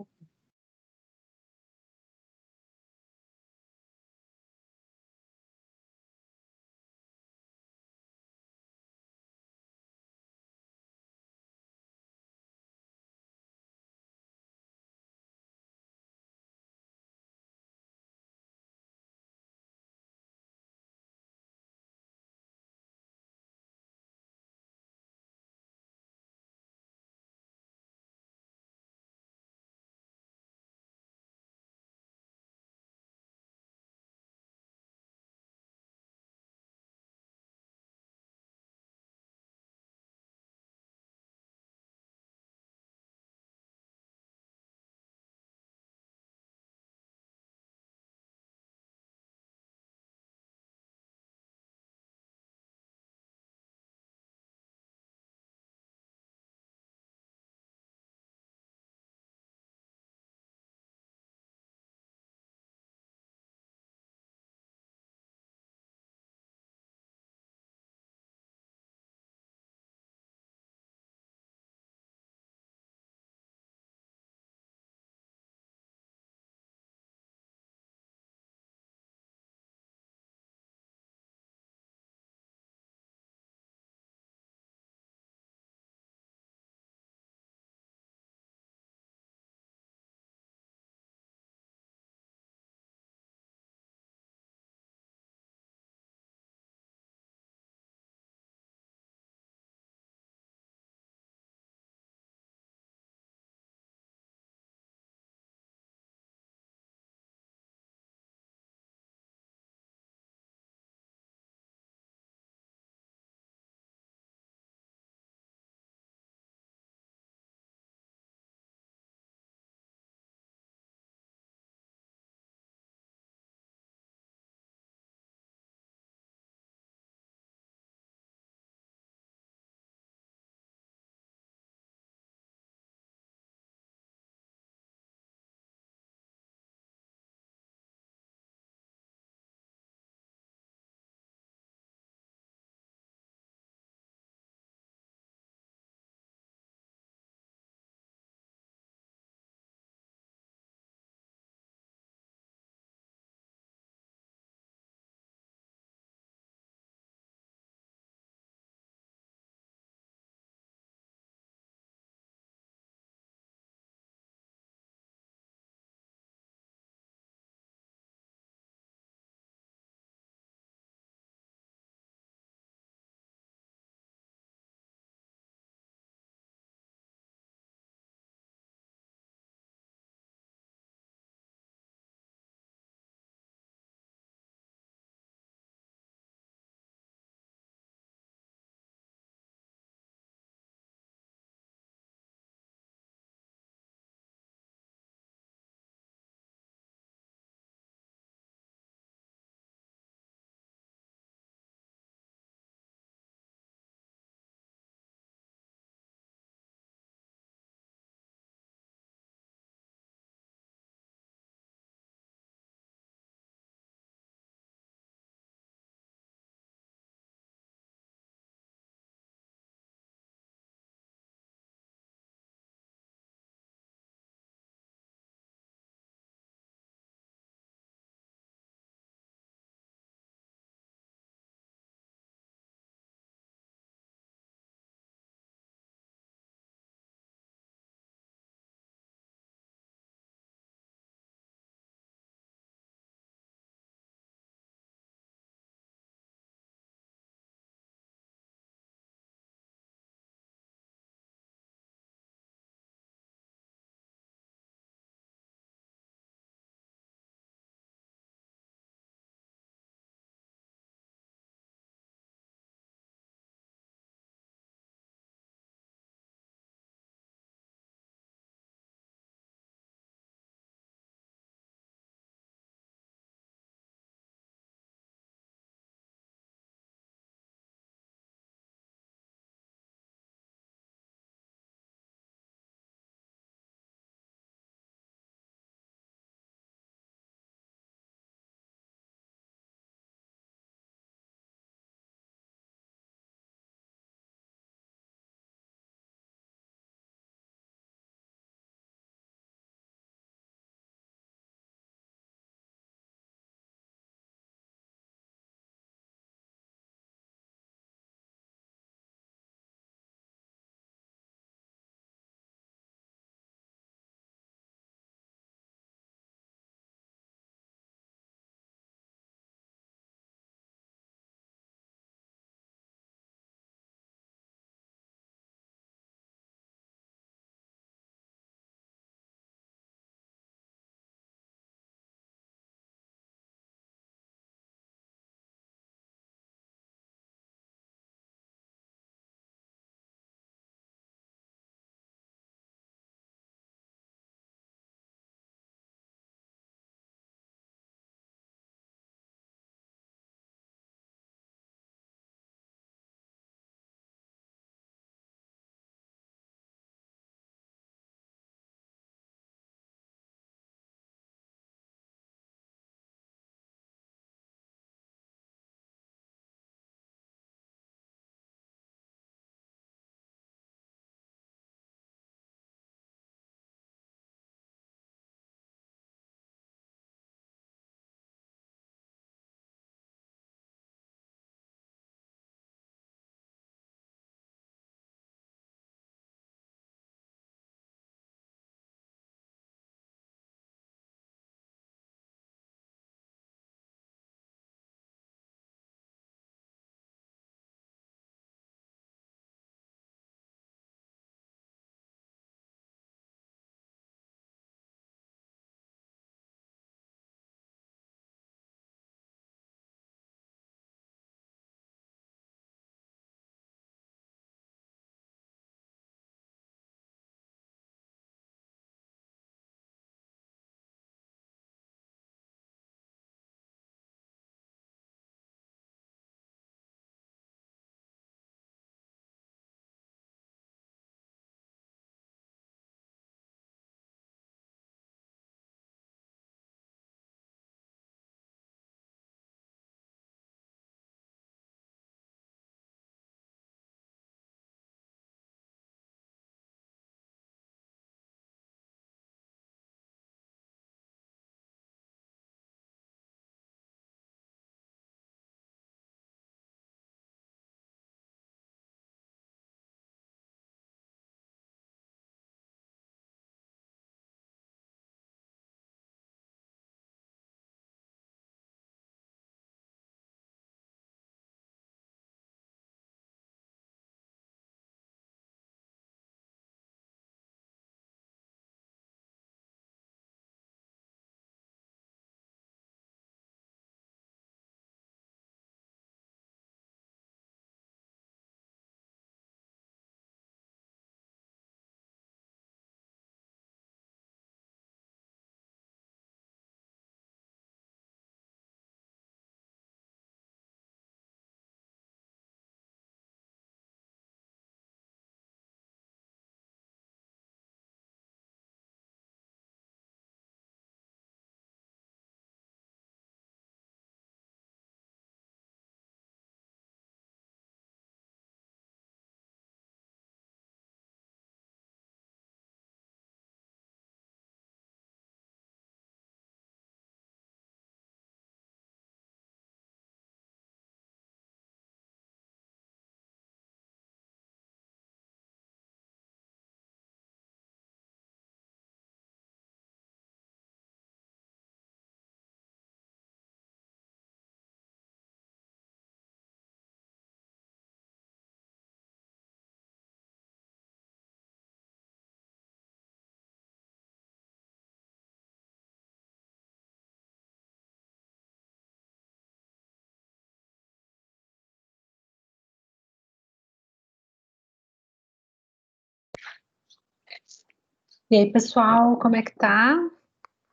E aí, pessoal, como é que tá?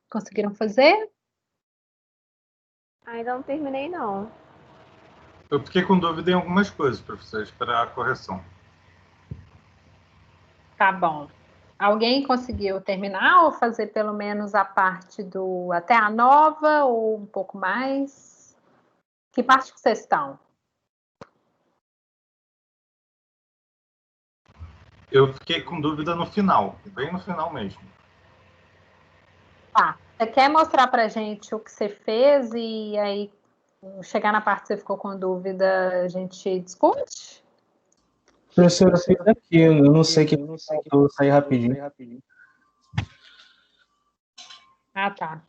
Conseguiram fazer? Ainda não terminei, não. Eu fiquei com dúvida em algumas coisas, professor, esperar a correção. Tá bom. Alguém conseguiu terminar ou fazer pelo menos a parte do até a nova ou um pouco mais? Que parte que vocês estão? Eu fiquei com dúvida no final, bem no final mesmo. Tá. Você quer mostrar pra gente o que você fez e aí chegar na parte que você ficou com dúvida, a gente discute? Professor, eu fiz aqui, eu não sei que eu sair rapidinho. Ah, tá.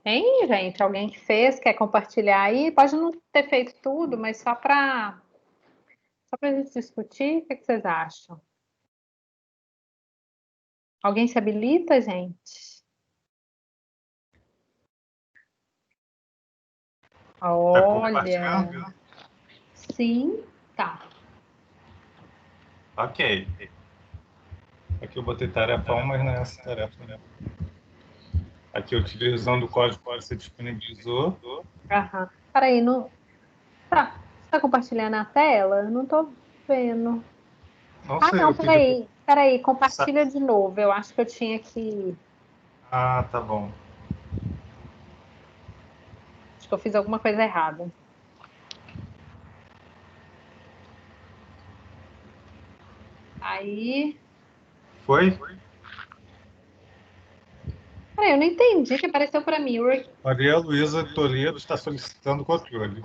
Tem, gente? Alguém que fez, quer compartilhar aí? Pode não ter feito tudo, mas só para a gente discutir, o que vocês acham? Alguém se habilita, gente? Tá Olha, compartilhando? sim, tá. Ok. Aqui eu botei tarefa 1, mas não é essa tarefa, né? Aqui utilizando o código que você disponibilizou. Aham. Peraí, não. Tá. Você tá compartilhando a tela? Eu não tô vendo. Não Ah, sei, não, eu pedi. peraí, compartilha de novo. Eu acho que eu tinha que. Ah, tá bom. Acho que eu fiz alguma coisa errada. Aí. Foi? Peraí, eu não entendi o que apareceu para mim. Maria Luísa Toledo está solicitando controle.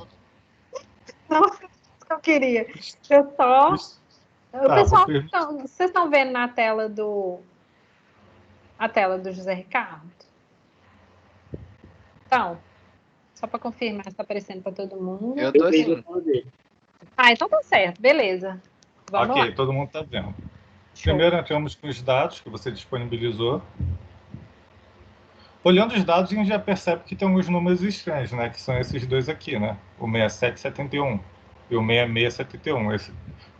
Não é isso que eu queria. Eu só. O Tá, vou pessoal, permitir. vocês estão vendo na tela a tela do José Ricardo? Então, só para confirmar se está aparecendo para todo mundo. Eu tô assim. Ah, então tá certo, beleza. Vamos Ok, lá. todo mundo está vendo. Show. Primeiro entramos com os dados que você disponibilizou. Olhando os dados, a gente já percebe que tem alguns números estranhos, né? Que são esses dois aqui, né? O 6771 e o 6671.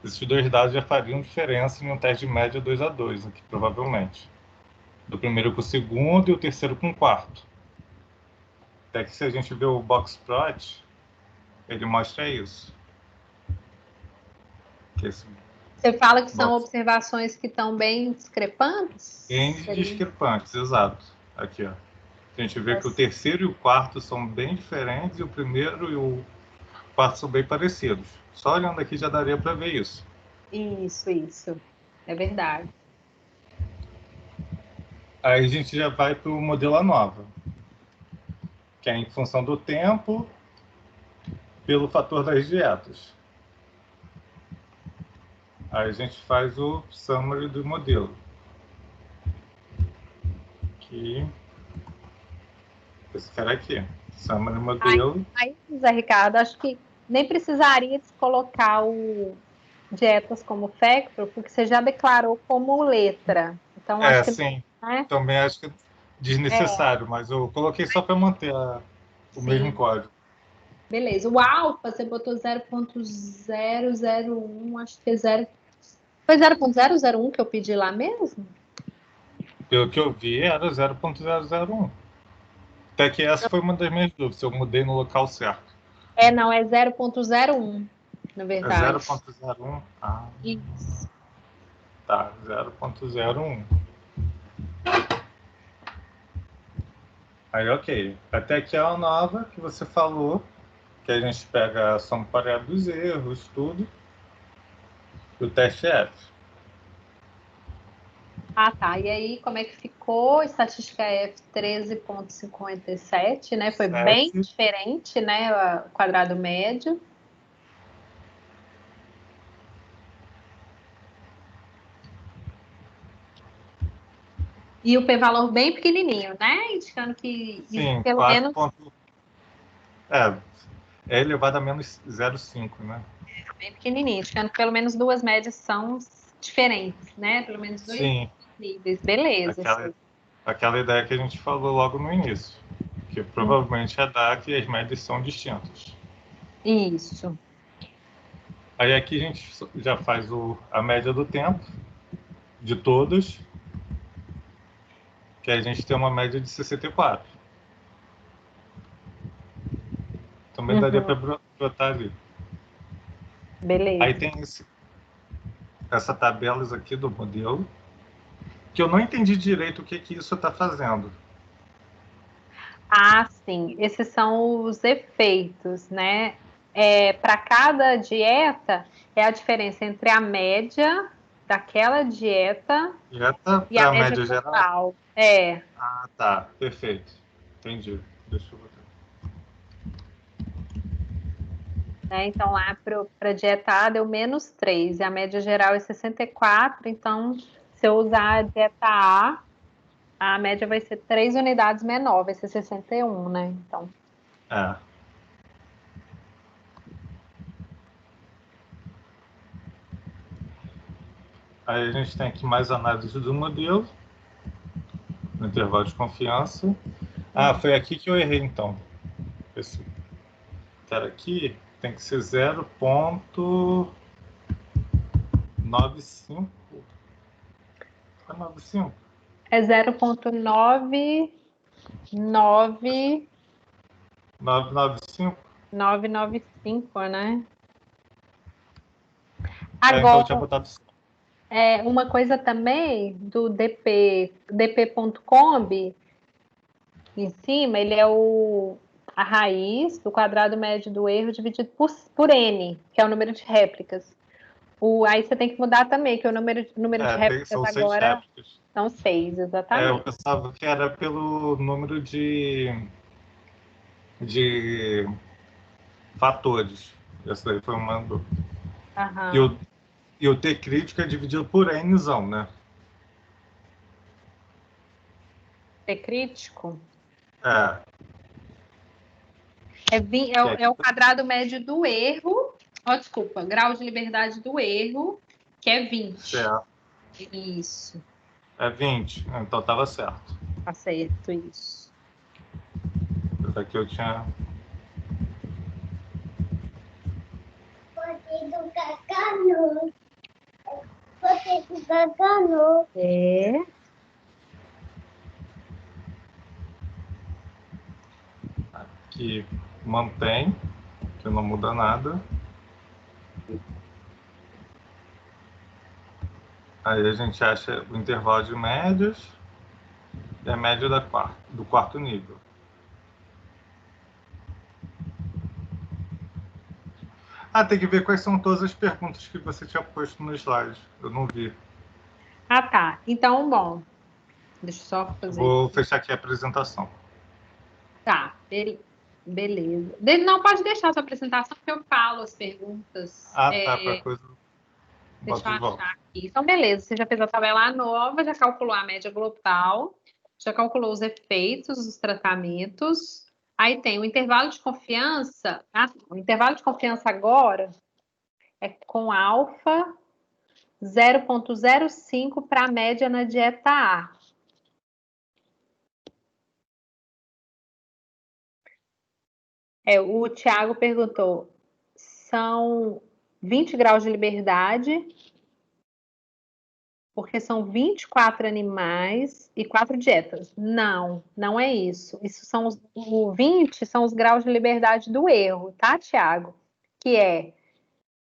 Esses dois dados já fariam diferença em um teste de média 2-2 aqui, provavelmente. Do primeiro com o segundo e o terceiro com o quarto. Até que se a gente vê o box plot, ele mostra isso. Que esse Você fala que são box observações que estão bem discrepantes? bem discrepantes, exato. Aqui, ó. A gente vê que o terceiro e o quarto são bem diferentes e o primeiro e o quarto são bem parecidos. Só olhando aqui já daria para ver isso. Isso. É verdade. Aí a gente já vai para o modelo ANOVA, que é em função do tempo pelo fator das dietas. Aí a gente faz o summary do modelo. Que esse cara aqui, summary modelo. Aí, Zé Ricardo, acho que nem precisaria de colocar o dietas como factor, porque você já declarou como letra. Então, acho que. Sim. Né? Também acho que é desnecessário, mas eu coloquei só para manter o mesmo código. Beleza. O alfa, você botou 0.001, acho que é 0. Foi 0.001 que eu pedi lá mesmo? Pelo que eu vi, era 0.001. Até que essa foi uma das minhas dúvidas, se eu mudei no local certo. Não, é 0.01, na É verdade. 0.01? Ah, Isso. tá, 0.01. Aí, ok. Até aqui é a nova que você falou, que a gente pega a soma pareada dos erros, tudo, do teste F. Ah, tá. E aí, como é que ficou? Estatística F 13,57, né? Foi bem diferente, né? O quadrado médio. E o p-valor bem pequenininho, né? Indicando que Sim, pelo 4 menos... ponto... é elevado a menos 0,5, né? Bem pequenininho, indicando que pelo menos duas médias são diferentes, né? Pelo menos dois níveis. Beleza. Aquela ideia que a gente falou logo no início, que provavelmente é dar que as médias são distintas. Isso. Aí aqui a gente já faz a média do tempo de todos. que a gente tem uma média de 64. Também daria para brotar ali. Beleza. Aí tem essa tabelas aqui do modelo, que eu não entendi direito o que isso está fazendo. Ah, sim. Esses são os efeitos, né? Para cada dieta, é a diferença entre a média daquela dieta Dieta e a para a média média geral? total. Ah, tá. Perfeito. Entendi. Deixa eu botar. Né? Então, lá para dieta A deu -3, e a média geral é 64. Então, se eu usar a dieta a média vai ser 3 unidades menor, vai ser 61, né? Então, É. Aí a gente tem aqui mais análise do modelo, no intervalo de confiança. Ah, foi aqui que eu errei, então. Esse cara aqui tem que ser 0,95. É 95? é 0,99995, 995? né? Então eu tinha Agora, botado. uma coisa também do dp.comb, em cima, ele é a raiz do quadrado médio do erro dividido por n, que é o número de réplicas. Aí você tem que mudar também, que o número de réplicas São 6 agora réplicas. são 6, Eu exatamente. pensava que era pelo número de fatores. Essa daí foi uma dúvida. Aham. E o T crítico é dividido por Nzão, né? T crítico É. é o quadrado médio do erro. Desculpa, grau de liberdade do erro, que é 20. Certo. Isso, É 20. Então estava certo. tá certo, isso. Daqui eu tinha. Botei do cacano. Botei do cacano. Que mantém, que não muda nada. Aí a gente acha o intervalo de médias e a média do quarto nível. Tem que ver quais são todas as perguntas que você tinha posto no slide. Eu não vi. Tá. Então, bom. Deixa eu só fazer. Vou fechar aqui a apresentação. Tá, beleza. Não, pode deixar a sua apresentação, que eu falo as perguntas. Tá, para coisa. Deixa Boto eu de volta. achar aqui. Então, beleza. Você já fez a tabela nova, já calculou a média global, já calculou os efeitos dos tratamentos. Aí tem o intervalo de confiança. O intervalo de confiança agora é com alfa 0,05 para a média na dieta A. O Tiago perguntou: são 20 graus de liberdade, porque são 24 animais e 4 dietas. Não, não é isso. Isso são o 20 são os graus de liberdade do erro, tá, Tiago? Que é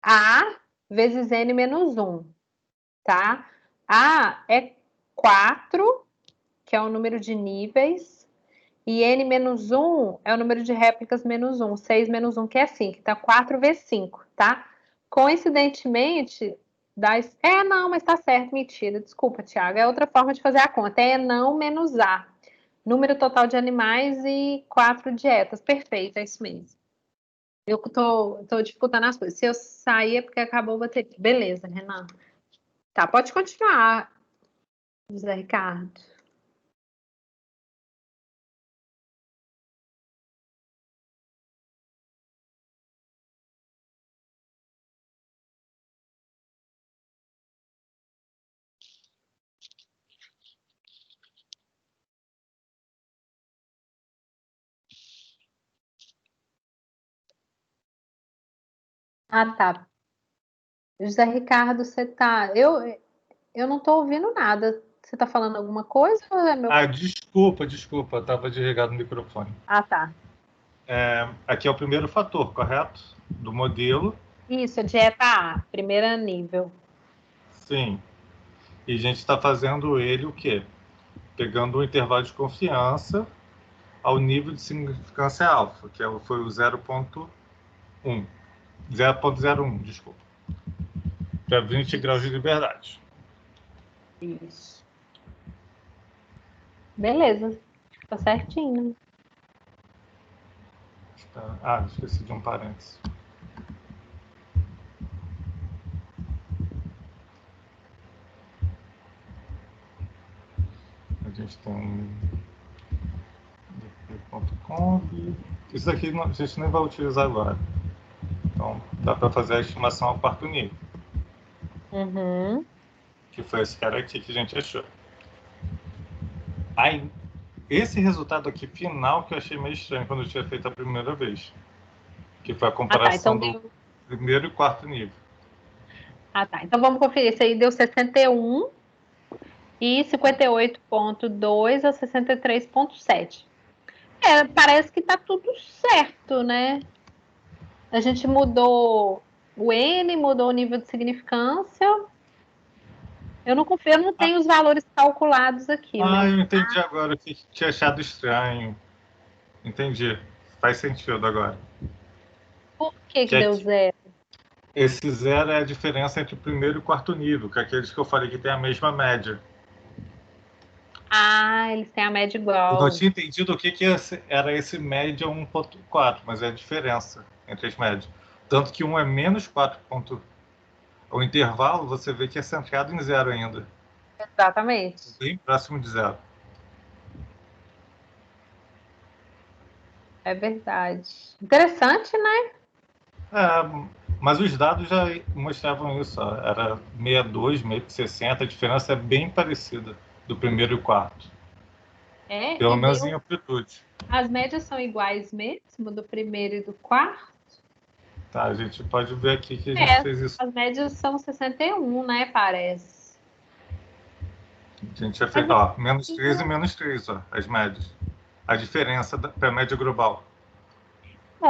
A vezes N menos 1, tá? A é 4, que é o número de níveis, e N menos 1 é o número de réplicas menos 1, 6 menos 1, que é 5, tá 4 vezes 5, tá? Coincidentemente, não, mas tá certo, mentira, desculpa, Tiago, é outra forma de fazer a conta, é não menos A. Número total de animais e 4 dietas, perfeito, é isso mesmo. Eu tô disputando as coisas, se eu sair é porque acabou a bateria. Beleza, Renan. Tá, pode continuar, José Ricardo. Tá. José Ricardo, você tá. Eu não tô ouvindo nada. Você está falando alguma coisa ou é meu? Ah, desculpa, eu estava desligado o microfone. Ah, tá. Aqui é o primeiro fator, correto? Do modelo. Isso, é dieta A, primeiro nível. Sim. E a gente está fazendo ele o quê? Pegando o intervalo de confiança ao nível de significância alfa, que foi o 0,1. 0,01, desculpa. Para 20 graus de liberdade. Isso. Beleza. Tá certinho. Ah, esqueci de um parênteses. A gente tem dp.conv. Isso aqui a gente nem vai utilizar agora. Então, dá para fazer a estimação ao quarto nível. Uhum. Que foi esse cara aqui que a gente achou. Aí, esse resultado aqui final que eu achei meio estranho quando eu tinha feito a primeira vez. Que foi a comparação do primeiro e quarto nível. Ah, tá. Então vamos conferir. Esse aí deu 61 e 58,2 a 63,7. Parece que tá tudo certo, né? A gente mudou o N, mudou o nível de significância. Eu não tenho os valores calculados aqui. Eu entendi agora o que tinha achado estranho. Entendi. Faz sentido agora. Por que deu zero? Esse zero é a diferença entre o primeiro e o quarto nível, que é aqueles que eu falei que tem a mesma média. Eles têm a média igual. Eu não tinha entendido o que era esse média 1,4, mas é a diferença entre as médias. Tanto que um é menos 4. O intervalo, você vê que é centrado em zero ainda. Exatamente. Bem próximo de zero. É verdade. Interessante, né? Mas os dados já mostravam isso. Ó. Era 62, meio que 60. A diferença é bem parecida do primeiro e o quarto. Pelo menos em amplitude. As médias são iguais mesmo, do primeiro e do quarto? Tá, a gente pode ver aqui que a gente fez isso. As médias são 61, né? Parece. A gente já fez, ó, menos 3 e menos 3, ó, as médias. A diferença para a média global.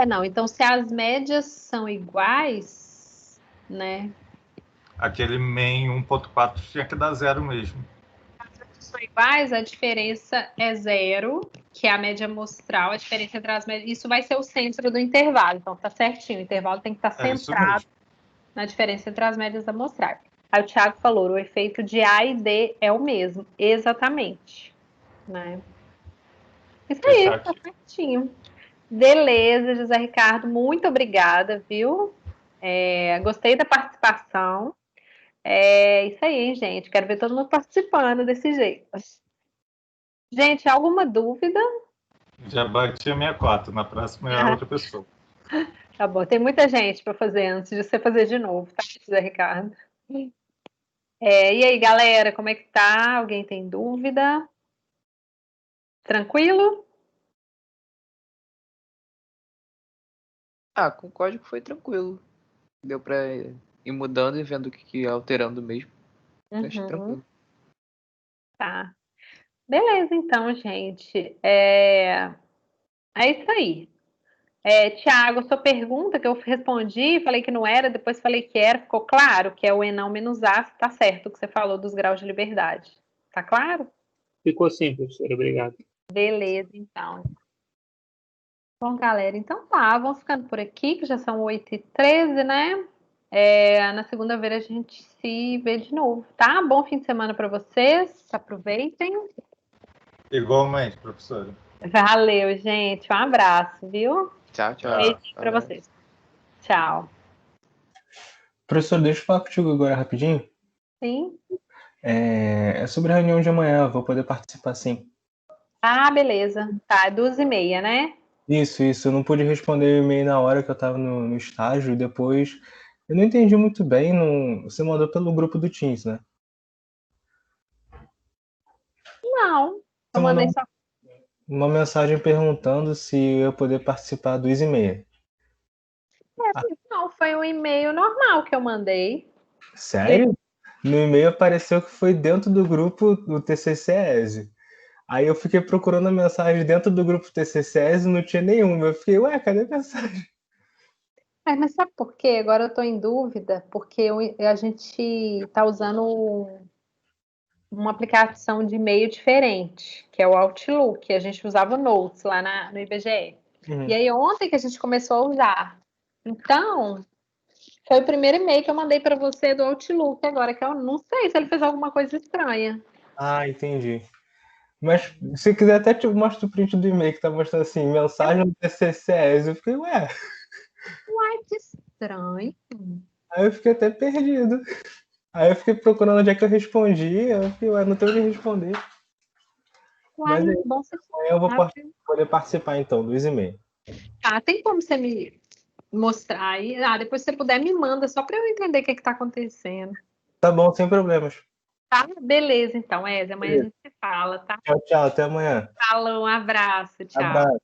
Não, então se as médias são iguais, né? Aquele MEN 1,4 tinha que dar zero mesmo. As médias são iguais, a diferença é zero, que é a média amostral, a diferença entre as médias. Isso vai ser o centro do intervalo, então tá certinho. O intervalo tem que estar centrado na diferença entre as médias amostrais. Aí o Thiago falou, o efeito de A e D é o mesmo, exatamente. Né? Isso aí, tá certinho. Beleza, José Ricardo, muito obrigada, viu? Gostei da participação. Isso aí, hein, gente? Quero ver todo mundo participando desse jeito. Gente, alguma dúvida? Já bati a minha cota, na próxima é a outra pessoa. Tá bom, tem muita gente para fazer antes de você fazer de novo, tá, José Ricardo? E aí, galera, como é que tá? Alguém tem dúvida? Tranquilo? Com o código foi tranquilo. Deu pra ir mudando e vendo o que ia alterando mesmo. Acho tranquilo. Tá. Beleza, então, gente. É isso aí. Tiago, sua pergunta que eu respondi, falei que não era, depois falei que era, ficou claro que é o Enão menos A, tá certo o que você falou dos graus de liberdade. Tá claro? Ficou sim, professora. Obrigado. Beleza, então. Bom, galera, então tá, vamos ficando por aqui, que já são 8h13, né? Na segunda-feira a gente se vê de novo, tá? Bom fim de semana para vocês, aproveitem. Igualmente, professora. Valeu, gente, um abraço, viu? Tchau, tchau. Beijinho para vocês. Tchau. Professor, deixa eu falar contigo agora rapidinho. Sim. É sobre a reunião de amanhã, vou poder participar sim. Beleza. Tá, 2h30, né? Isso. Eu não pude responder o e-mail na hora que eu estava no estágio e depois eu não entendi muito bem. Você mandou pelo grupo do Teams, né? Não. Eu mandei só uma mensagem perguntando se eu ia poder participar do 2h30. Não, foi um e-mail normal que eu mandei. Sério? No e-mail apareceu que foi dentro do grupo do TCC-ESE. Aí eu fiquei procurando a mensagem dentro do grupo TCC-ESE e não tinha nenhuma. Eu fiquei, ué, cadê a mensagem? Mas sabe por quê? Agora eu estou em dúvida, porque a gente está usando uma aplicação de e-mail diferente, que é o Outlook. A gente usava o Notes lá no IBGE. Uhum. E aí ontem que a gente começou a usar. Então, foi o primeiro e-mail que eu mandei para você do Outlook agora, que eu não sei se ele fez alguma coisa estranha. Ah, entendi. Mas se quiser até te mostro o print do e-mail que tá mostrando assim, mensagem do TCC-ESE. Eu fiquei, ué. Uai, que estranho. Aí eu fiquei até perdido. Aí eu fiquei procurando onde é que eu respondi. Eu fiquei, ué, não tenho onde responder. Uai, Mas aí, bom você amanhã eu vou sabe. poder participar então dos e-mails. Tá, tem como você me mostrar aí? Ah, depois se você puder, me manda, só para eu entender o que está acontecendo. Tá bom, sem problemas. Tá? Beleza, então, Eze. Amanhã a gente se fala, tá? Tchau, tchau. Até amanhã. Falou, um abraço, tchau. Abraço.